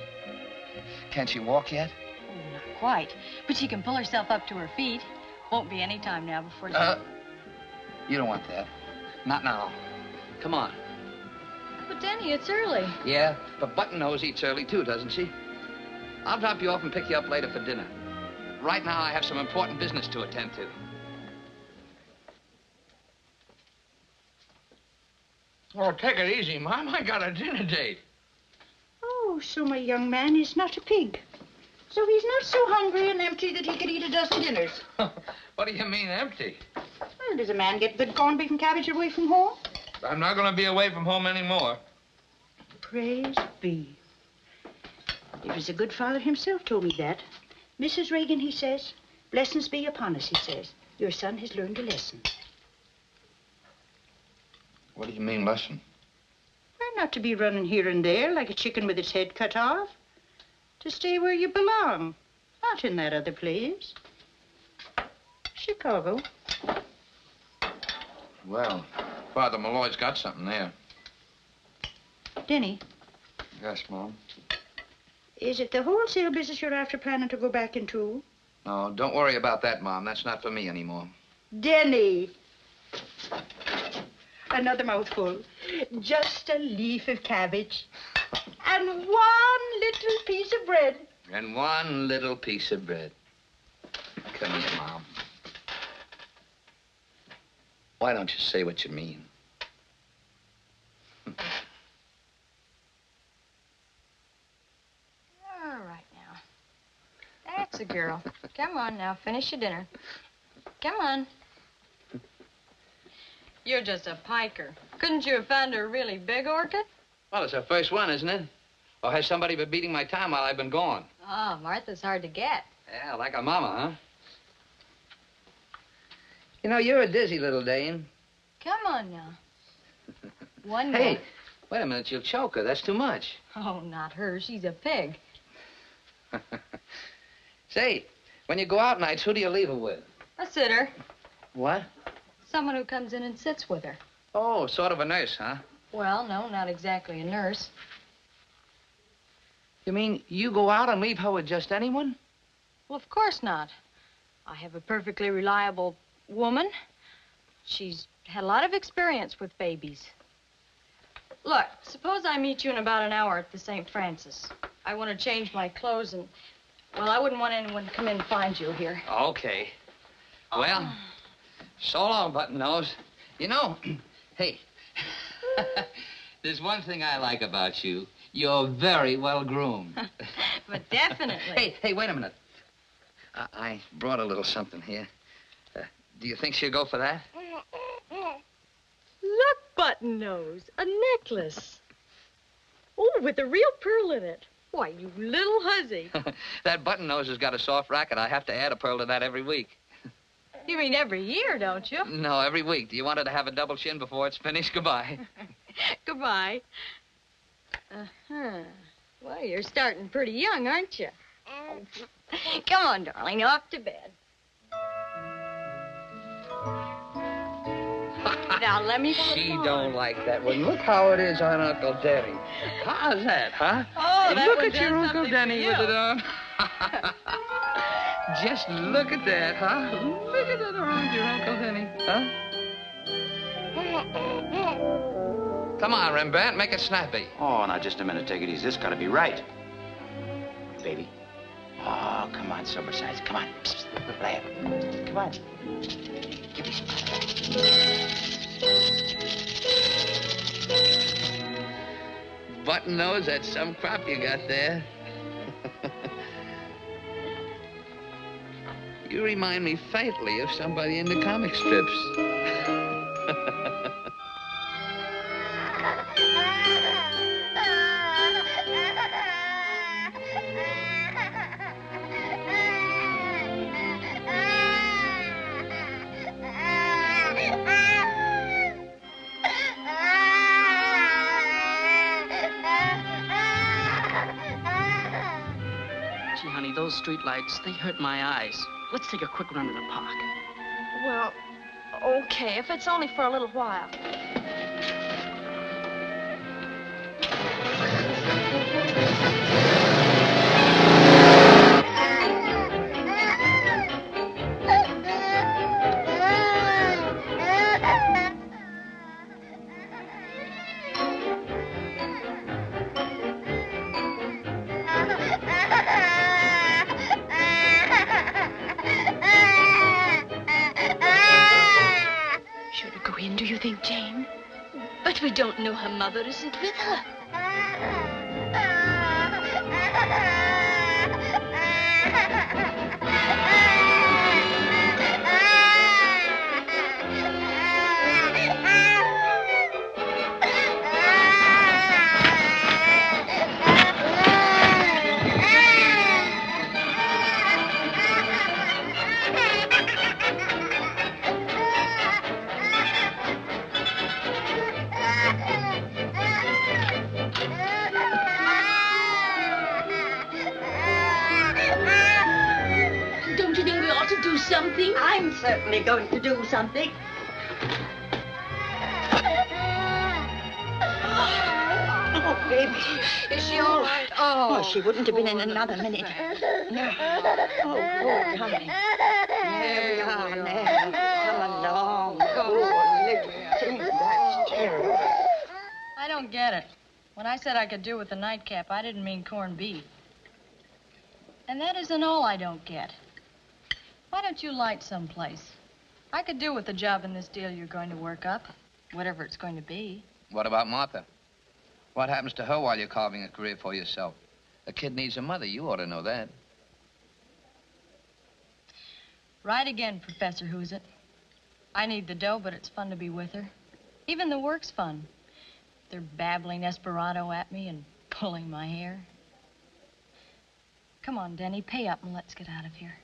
Can't she walk yet? Oh, not quite. But she can pull herself up to her feet. Won't be any time now before she... You don't want that. Not now. Come on. But, Denny, it's early. Yeah, but Button Nose eats early, too, doesn't she? I'll drop you off and pick you up later for dinner. Right now, I have some important business to attend to. Oh, take it easy, Mom. I got a dinner date. Oh, so my young man is not a pig. So he's not so hungry and empty that he could eat a dozen dinners. What do you mean, empty? Well, does a man get good corned beef and cabbage away from home? I'm not going to be away from home anymore. Praise be. It was a good father himself told me that. Mrs. Reagan, he says, blessings be upon us, he says. Your son has learned a lesson. What do you mean, lesson? Well, not to be running here and there like a chicken with its head cut off. To stay where you belong, not in that other place. Chicago. Well, Father Malloy's got something there. Denny, Yes, Mom? is it the wholesale business you're after planning to go back into? No, don't worry about that, Mom. That's not for me anymore. Denny! Another mouthful. Just a leaf of cabbage. And one little piece of bread. And one little piece of bread. Come here, Mom. Why don't you say what you mean? All right, now. That's a girl. Come on, now. Finish your dinner. Come on. You're just a piker. Couldn't you have found a really big orchid? Well, it's the first one, isn't it? Or has somebody been beating my time while I've been gone? Oh, Martha's hard to get. Yeah, like a mama, huh? You know, you're a dizzy little Dane. Come on, now. One more. Hey, wait a minute. You'll choke her. That's too much. Oh, not her. She's a pig. Say, when you go out nights, who do you leave her with? A sitter. What? Someone who comes in and sits with her. Oh, sort of a nurse, huh? Well, no, not exactly a nurse. You mean you go out and leave her with just anyone? Well, of course not. I have a perfectly reliable woman. She's had a lot of experience with babies. Look, suppose I meet you in about an hour at the St. Francis. I want to change my clothes and, well, I wouldn't want anyone to come in and find you here. Okay. Well, so long, Button Nose. You know, hey, there's one thing I like about you. You're very well groomed. But definitely. Hey, wait a minute. I brought a little something here. Do you think she'll go for that? Look, Button Nose, a necklace. Oh, with a real pearl in it. Why, you little hussy. That Button Nose has got a soft racket. I have to add a pearl to that every week. You mean every year, don't you? No, every week. Do you want her to have a double chin before it's finished? Goodbye. Goodbye. Uh-huh. Well, you're starting pretty young, aren't you? Come on, darling, off to bed. Now, let me put She it on. don't like that one. Look how it is on Uncle Denny. How's that, huh? Oh, that look one at your does Uncle something Denny for with you. it on. Just look at that, huh? Look at that around your Uncle Denny, huh? Come on, Rembrandt, make it snappy. Oh, now just a minute. Take it easy. This gotta be right. Baby. Oh, come on, Silversides. Come on. Psst, play it. Come on. Give me some. Button nose, that's some crop you got there. You remind me faintly of somebody in the comic strips. Gee, honey, those streetlights, they hurt my eyes. Let's take a quick run to the park. Well, okay, if it's only for a little while. Should we go in, do you think, Jane? But we don't know her mother isn't with her. Don't you think we ought to do something? I'm certainly going to do something. Oh, baby. Is she all right? Oh, she wouldn't have been in another minute. No. Oh, darling. There we are now. Come along. Oh, little thing, that's terrible. I don't get it. When I said I could do with the nightcap, I didn't mean corned beef. And that isn't all I don't get. Why don't you light someplace? I could do with the job in this deal you're going to work up, whatever it's going to be. What about Martha? What happens to her while you're carving a career for yourself? A kid needs a mother. You ought to know that. Right again, Professor Who's It. I need the dough, but it's fun to be with her. Even the work's fun. They're babbling Esperanto at me and pulling my hair. Come on, Denny, pay up and let's get out of here.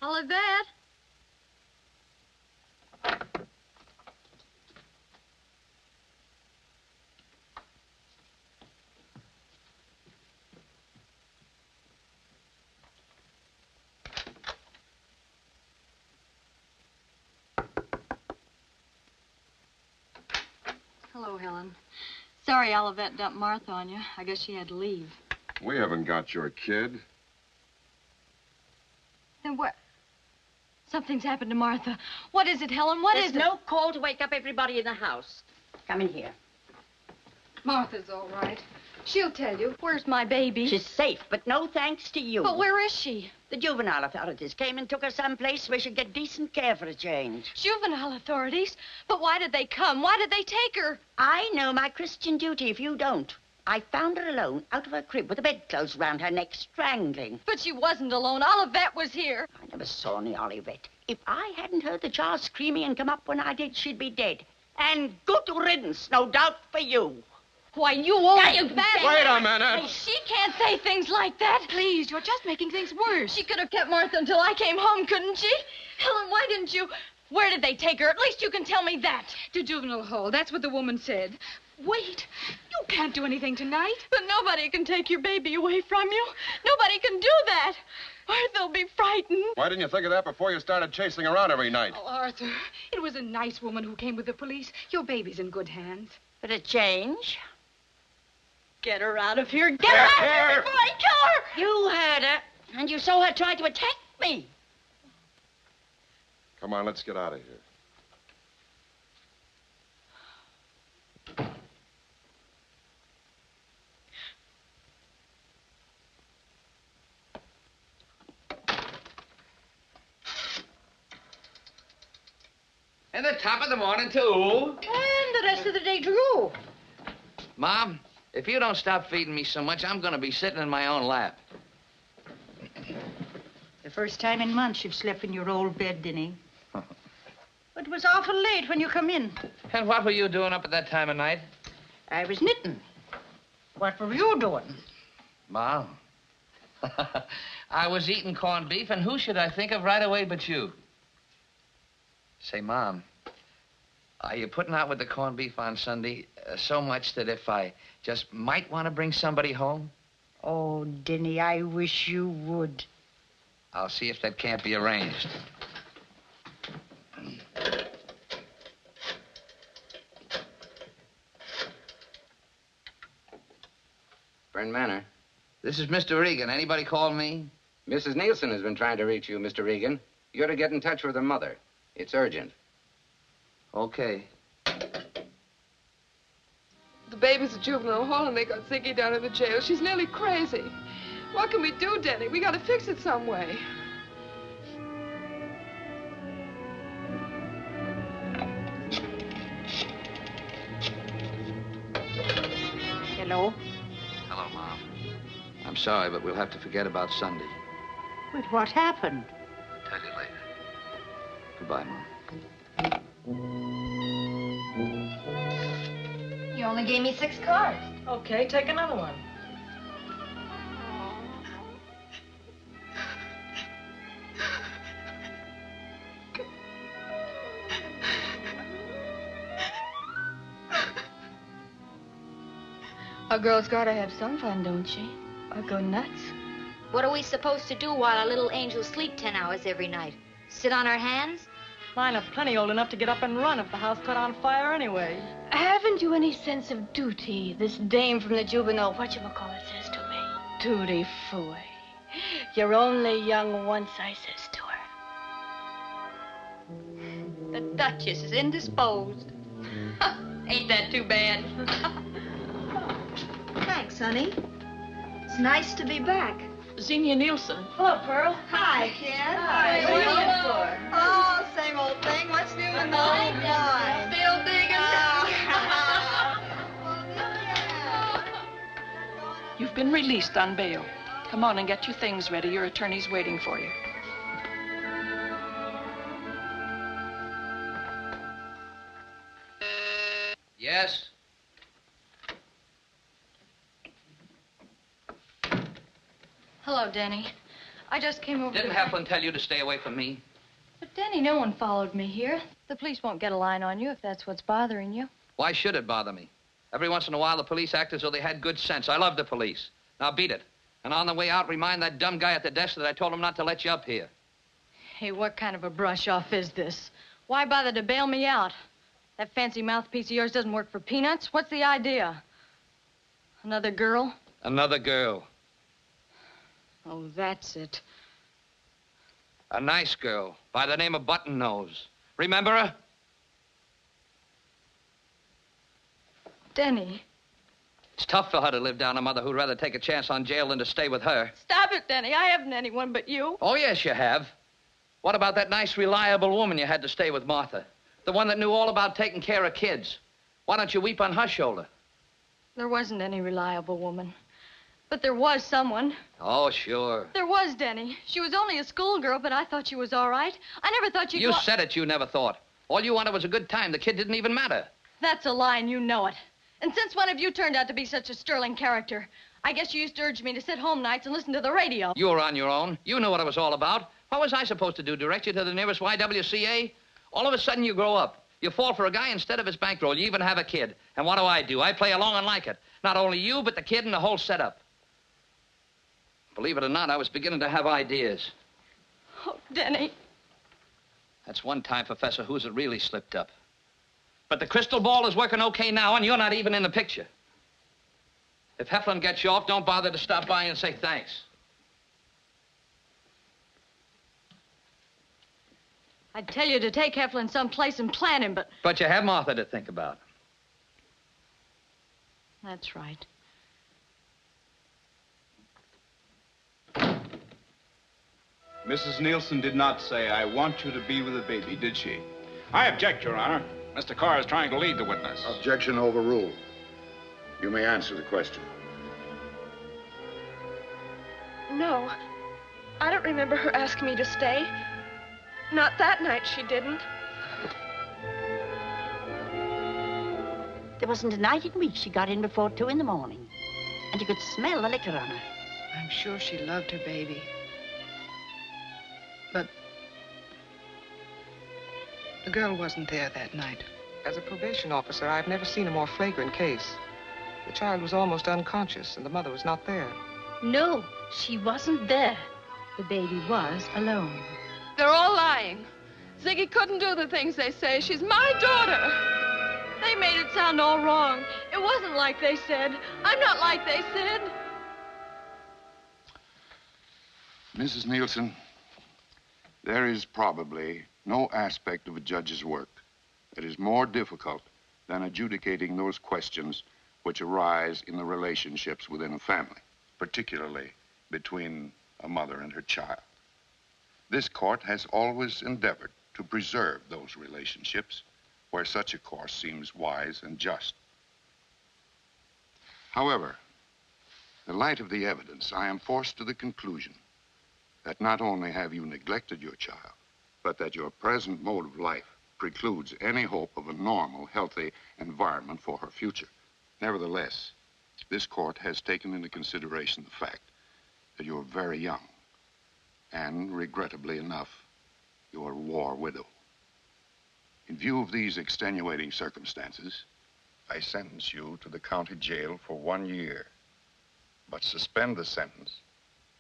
Olivet? Hello, Helen. Sorry Olivet dumped Martha on you. I guess she had to leave. We haven't got your kid. Then what? Something's happened to Martha. What is it, Helen? What is There's it? no call to wake up everybody in the house. Come in here. Martha's all right. She'll tell you. Where's my baby? She's safe, but no thanks to you. But where is she? The juvenile authorities came and took her someplace where she'd get decent care for a change. Juvenile authorities? But why did they come? Why did they take her? I know my Christian duty if you don't. I found her alone out of her crib with the bedclothes round her neck, strangling. But she wasn't alone. Olivette was here. I never saw any Olivette. If I hadn't heard the child screaming and come up when I did, she'd be dead. And good riddance, no doubt for you. Why, you old Wait a minute. Hey, she can't say things like that. Please, you're just making things worse. She could have kept Martha until I came home, couldn't she? Helen, why didn't you... Where did they take her? At least you can tell me that. To juvenile hall. That's what the woman said. Wait. You can't do anything tonight. But nobody can take your baby away from you. Nobody can do that. Or they'll be frightened. Why didn't you think of that before you started chasing around every night? Oh, Arthur, it was a nice woman who came with the police. Your baby's in good hands. For a change. Get her out of here. Get her out of here before I kill her. You heard her, and you saw her try to attack me. Come on, let's get out of here. And the top of the morning, too. And the rest of the day to go. Mom, if you don't stop feeding me so much, I'm going to be sitting in my own lap. The first time in months you've slept in your old bed, Denny. It was awful late when you come in. And what were you doing up at that time of night? I was knitting. What were you doing? Mom. I was eating corned beef, and who should I think of right away but you? Say, Mom, are you putting out with the corned beef on Sunday so much that if I just might want to bring somebody home? Oh, Denny, I wish you would. I'll see if that can't be arranged. Bryn Manor. This is Mr. Regan. Anybody call me? Mrs. Nielsen has been trying to reach you, Mr. Regan. You're to get in touch with her mother. It's urgent. Okay. The baby's at juvenile hall and they got Ziggy down in the jail. She's nearly crazy. What can we do, Denny? We gotta fix it some way. Hello? Hello, Mom. I'm sorry, but we'll have to forget about Sunday. But what happened? I'll tell you later. Goodbye, Mom. You only gave me 6 cards. Okay, take another one. A girl's got to have some fun, don't she? Or go nuts. What are we supposed to do while our little angels sleep 10 hours every night? Sit on our hands? Mine are plenty old enough to get up and run if the house caught on fire anyway. Haven't you any sense of duty? This dame from the juvenile whatchamacallit says to me. Duty fooey. You're only young once, I says to her. The Duchess is indisposed. Ain't that too bad? Thanks, honey. It's nice to be back. Xenia Nielsen. Hello, Pearl. Hi, Ken. Hi. What are you looking for? Oh, same old thing. What's new in the old wine? Still digging. You've been released on bail. Come on and get your things ready. Your attorney's waiting for you. Yes? Hello, Denny. I just came over Didn't to... Heflin tell you to stay away from me? But, Denny, no one followed me here. The police won't get a line on you if that's what's bothering you. Why should it bother me? Every once in a while, the police act as though they had good sense. I love the police. Now, beat it. And on the way out, remind that dumb guy at the desk that I told him not to let you up here. Hey, what kind of a brush-off is this? Why bother to bail me out? That fancy mouthpiece of yours doesn't work for peanuts. What's the idea? Another girl? Another girl. Oh, that's it. A nice girl by the name of Button Nose. Remember her? Denny. It's tough for her to live down a mother who'd rather take a chance on jail than to stay with her. Stop it, Denny. I haven't anyone but you. Oh, yes, you have. What about that nice, reliable woman you had to stay with, Martha? The one that knew all about taking care of kids. Why don't you weep on her shoulder? There wasn't any reliable woman. But there was someone. Oh, sure. There was, Denny. She was only a schoolgirl, but I thought she was all right. I never thought she'd You go... said it, you never thought. All you wanted was a good time. The kid didn't even matter. That's a lie, and you know it. And since when have you turned out to be such a sterling character? I guess you used to urge me to sit home nights and listen to the radio. You were on your own. You knew what it was all about. What was I supposed to do, direct you to the nearest YWCA? All of a sudden, you grow up. You fall for a guy instead of his bankroll. You even have a kid. And what do? I play along and like it. Not only you, but the kid and the whole setup. Believe it or not, I was beginning to have ideas. Oh, Denny. That's one time Professor Who's It really slipped up. But the crystal ball is working okay now, and you're not even in the picture. If Heflin gets you off, don't bother to stop by and say thanks. I'd tell you to take Heflin someplace and plant him, but... But you have Martha to think about. That's right. Mrs. Nielsen did not say, I want you to be with the baby, did she? I object, Your Honor. Mr. Carr is trying to lead the witness. Objection overruled. You may answer the question. No. I don't remember her asking me to stay. Not that night, she didn't. There wasn't a night in week she got in before 2 in the morning. And you could smell the liquor on her. I'm sure she loved her baby. But the girl wasn't there that night. As a probation officer, I've never seen a more flagrant case. The child was almost unconscious, and the mother was not there. No, she wasn't there. The baby was alone. They're all lying. Ziggy couldn't do the things they say. She's my daughter. They made it sound all wrong. It wasn't like they said. I'm not like they said. Mrs. Nielsen, there is probably no aspect of a judge's work that is more difficult than adjudicating those questions which arise in the relationships within a family, particularly between a mother and her child. This court has always endeavored to preserve those relationships where such a course seems wise and just. However, in light of the evidence, I am forced to the conclusion that not only have you neglected your child, but that your present mode of life precludes any hope of a normal, healthy environment for her future. Nevertheless, this court has taken into consideration the fact that you're very young, and regrettably enough, you're a war widow. In view of these extenuating circumstances, I sentence you to the county jail for 1 year, but suspend the sentence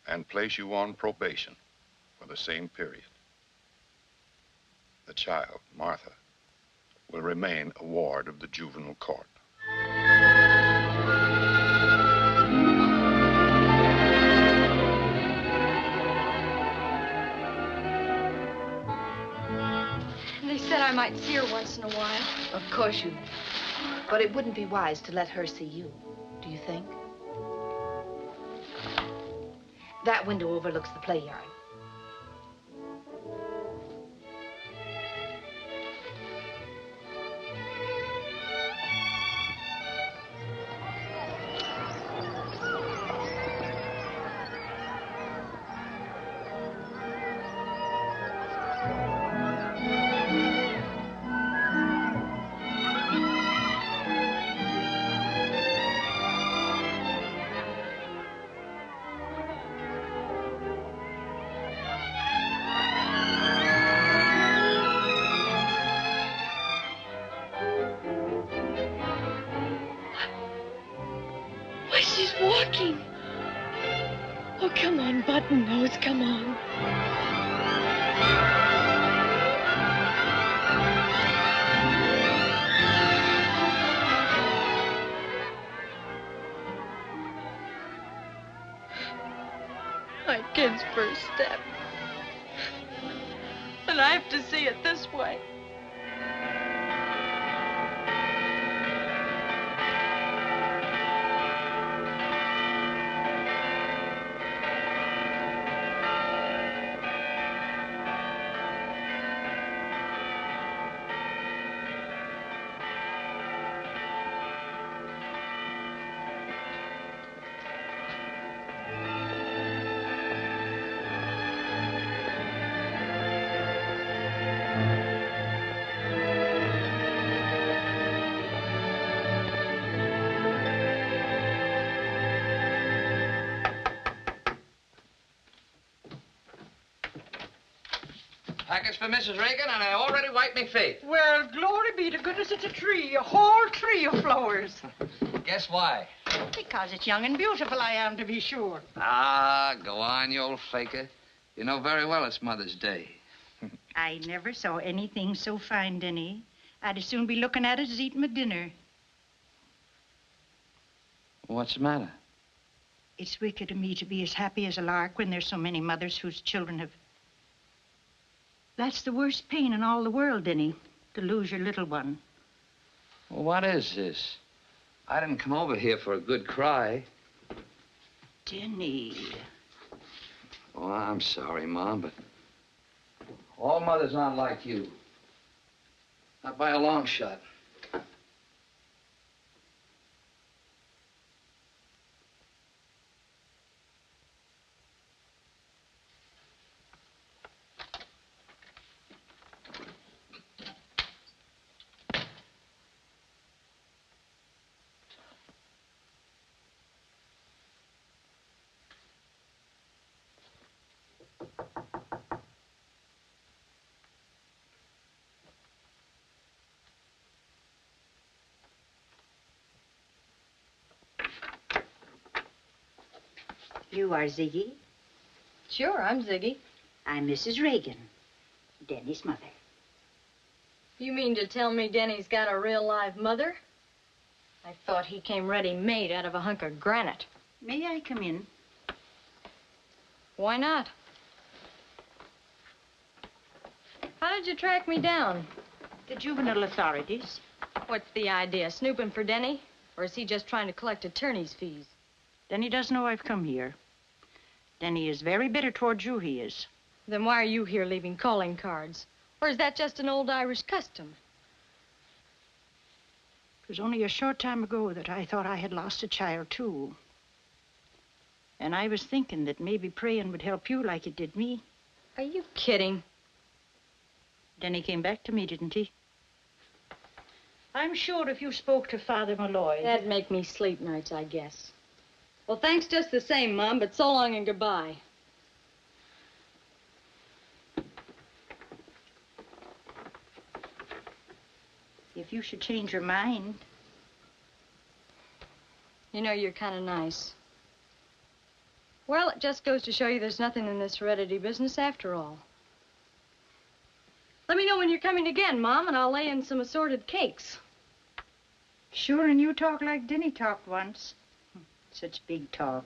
and place you on probation for the same period. The child, Martha, will remain a ward of the juvenile court. They said I might see her once in a while. Of course you do. But it wouldn't be wise to let her see you, do you think? That window overlooks the play yard. Why, she's walking. Oh, come on, Button Nose, come on. My kid's first step. And I have to see it this way. Package for Mrs. Reagan, and I already wiped me feet. Well, glory be to goodness, it's a tree, a whole tree of flowers. Guess why? Because it's young and beautiful, I am, to be sure. Ah, go on, you old faker. You know very well it's Mother's Day. I never saw anything so fine, Denny. I'd as soon be looking at it as eating my dinner. What's the matter? It's wicked of me to be as happy as a lark when there's so many mothers whose children have... That's the worst pain in all the world, Denny, to lose your little one. Well, what is this? I didn't come over here for a good cry. Denny. Oh, I'm sorry, Mom, but all mothers aren't like you. Not by a long shot. You are Ziggy? Sure, I'm Ziggy. I'm Mrs. Reagan, Denny's mother. You mean to tell me Denny's got a real live mother? I thought he came ready-made out of a hunk of granite. May I come in? Why not? How did you track me down? The juvenile authorities. What's the idea, snooping for Denny? Or is he just trying to collect attorney's fees? Denny doesn't know I've come here. Denny is very bitter towards you, he is. Then why are you here leaving calling cards? Or is that just an old Irish custom? It was only a short time ago that I thought I had lost a child, too. And I was thinking that maybe praying would help you like it did me. Are you kidding? Denny came back to me, didn't he? I'm sure if you spoke to Father Malloy... That'd make me sleep nights, I guess. Well, thanks just the same, Mom, but so long and goodbye. If you should change your mind... You know, you're kind of nice. Well, it just goes to show you there's nothing in this heredity business after all. Let me know when you're coming again, Mom, and I'll lay in some assorted cakes. Sure, and you talk like Denny talked once. Such big talk.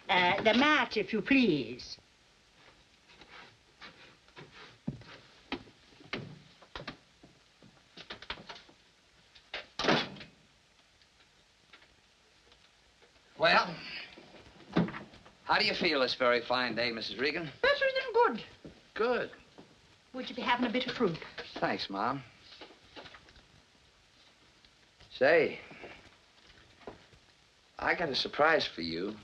The mat, if you please. Well, how do you feel this very fine day, Mrs. Regan? Better than good. Good. Would you be having a bit of fruit? Thanks, Mom. Say, I got a surprise for you.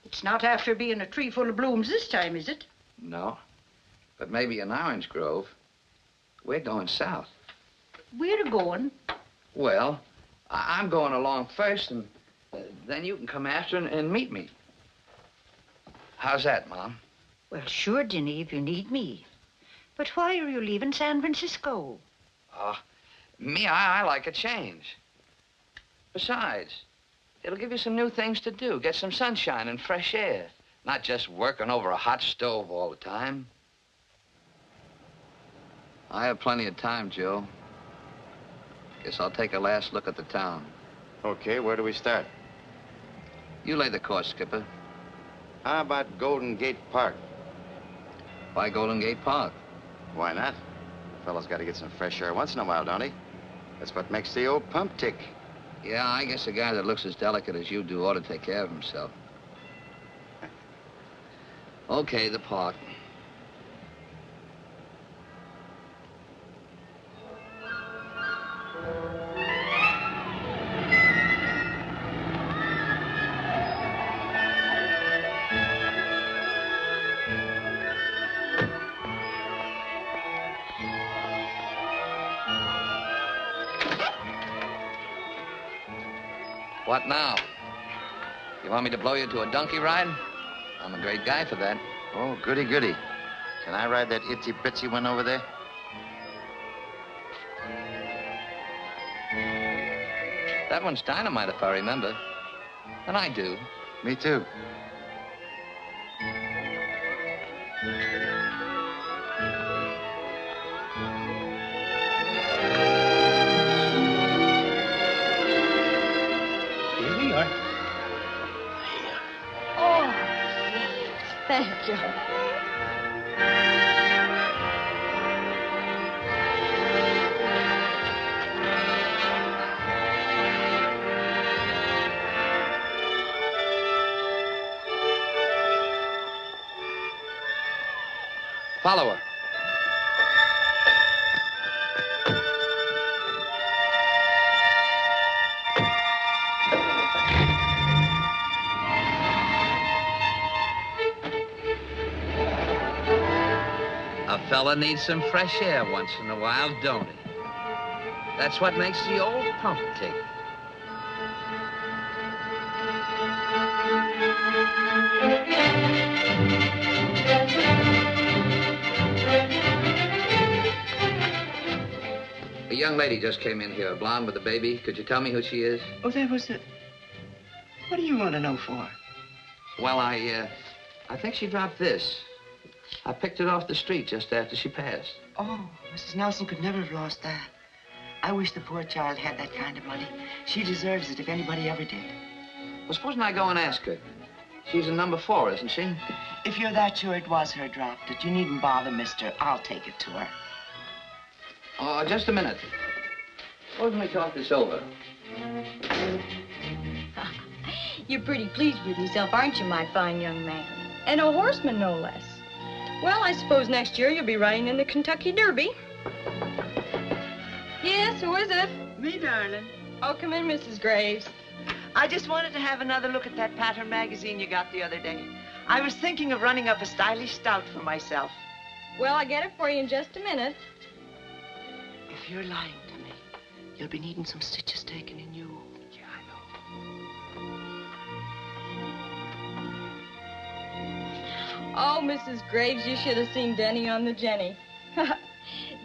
It's not after being a tree full of blooms this time, is it? No, but maybe an orange grove. We're going south. We're going. Well, I'm going along first, and then you can come after and meet me. How's that, Mom? Well, sure, Denny, if you need me. But why are you leaving San Francisco? I like a change. Besides, it'll give you some new things to do, get some sunshine and fresh air, not just working over a hot stove all the time. I have plenty of time, Joe. Guess I'll take a last look at the town. Okay, where do we start? You lay the course, Skipper. How about Golden Gate Park? Why Golden Gate Park? Why not? A fellow's got to get some fresh air once in a while, don't he? That's what makes the old pump tick. Yeah, I guess a guy that looks as delicate as you do ought to take care of himself. Okay, the park. What now? You want me to blow you to a donkey ride? I'm a great guy for that. Oh, goody, goody. Can I ride that itsy-bitsy one over there? That one's dynamite, if I remember. And I do. Me too. Oh, thank you. Follow her. A fella needs some fresh air once in a while, don't he? That's what makes the old pump tick. A young lady just came in here, a blonde with a baby. Could you tell me who she is? Oh, that was it. What do you want to know for? Well, I think she dropped this. I picked it off the street just after she passed. Oh, Mrs. Nelson could never have lost that. I wish the poor child had that kind of money. She deserves it if anybody ever did. Well, supposing I go and ask her. She's in number 4, isn't she? If you're that sure it was her dropped it, you needn't bother, mister. I'll take it to her. Oh, just a minute. Supposing we talk this over. You're pretty pleased with yourself, aren't you, my fine young man? And a horseman, no less. Well, I suppose next year you'll be riding in the Kentucky Derby. Yes, who is it? Me, darling. Oh, come in, Mrs. Graves. I just wanted to have another look at that pattern magazine you got the other day. I was thinking of running up a stylish stout for myself. Well, I'll get it for you in just a minute. If you're lying to me, you'll be needing some stitches taken in you. Yeah, I know. Oh, Mrs. Graves, you should have seen Denny on the Jenny.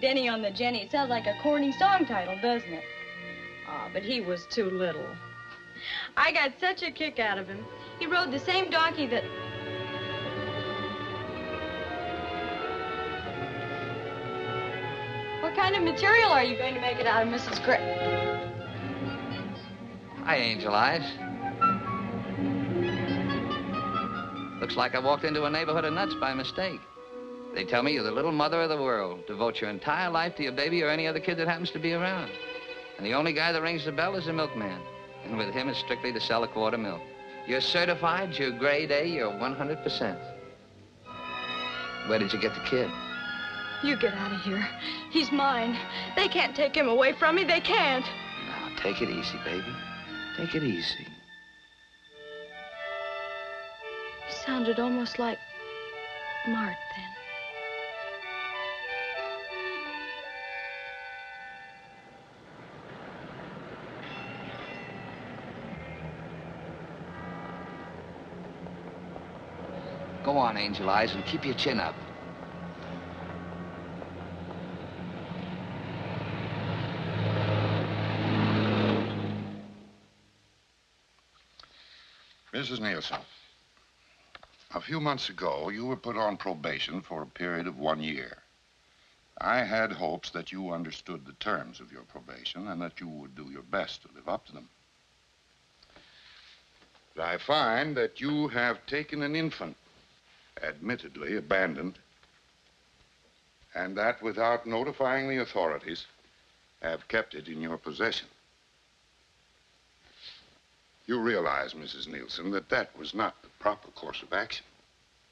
Denny on the Jenny. It sounds like a corny song title, doesn't it? Oh, but he was too little. I got such a kick out of him. He rode the same donkey that... What kind of material are you going to make it out of, Mrs. Graves? Hi, Angel Eyes. Looks like I walked into a neighborhood of nuts by mistake. They tell me you're the little mother of the world. Devote your entire life to your baby or any other kid that happens to be around. And the only guy that rings the bell is the milkman. And with him, it's strictly to sell a quart of milk. You're certified, you're grade A, you're 100%. Where did you get the kid? You get out of here. He's mine. They can't take him away from me. They can't. Now, take it easy, baby. Take it easy. You sounded almost like Mart then. Go on, Angel Eyes, and keep your chin up. Mrs. Nielsen, a few months ago, you were put on probation for a period of 1 year. I had hopes that you understood the terms of your probation and that you would do your best to live up to them. But I find that you have taken an infant, admittedly abandoned, and that without notifying the authorities, have kept it in your possession. You realize, Mrs. Nielsen, that that was not the proper course of action.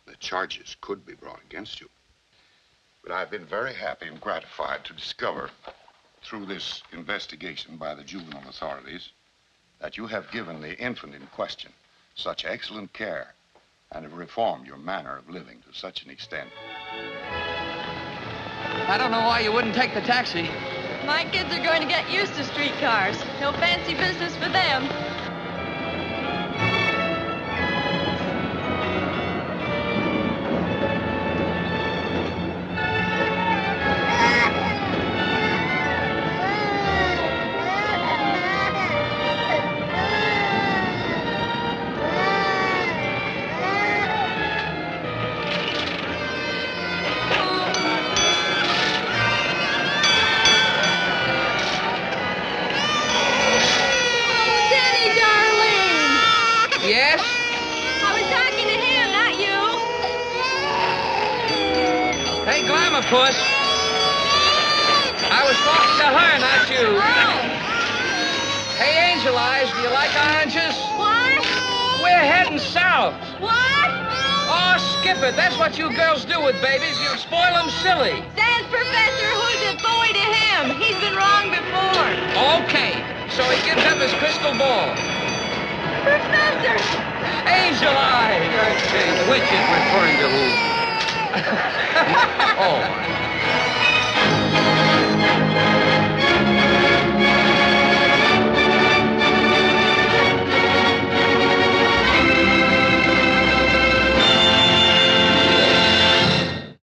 The charges could be brought against you. But I've been very happy and gratified to discover, through this investigation by the juvenile authorities, that you have given the infant in question such excellent care and have reformed your manner of living to such an extent. I don't know why you wouldn't take the taxi. My kids are going to get used to streetcars. No fancy business for them. Puss. I was talking to her, not you. Oh. Hey, Angel Eyes, do you like oranges? What? We're heading south. What? Oh, skip it. That's what you girls do with babies. You spoil them silly. That's Professor Who's a Boy to him. He's been wrong before. Okay, so he gives up his crystal ball. Professor! Angel Eyes! Which is referring to who?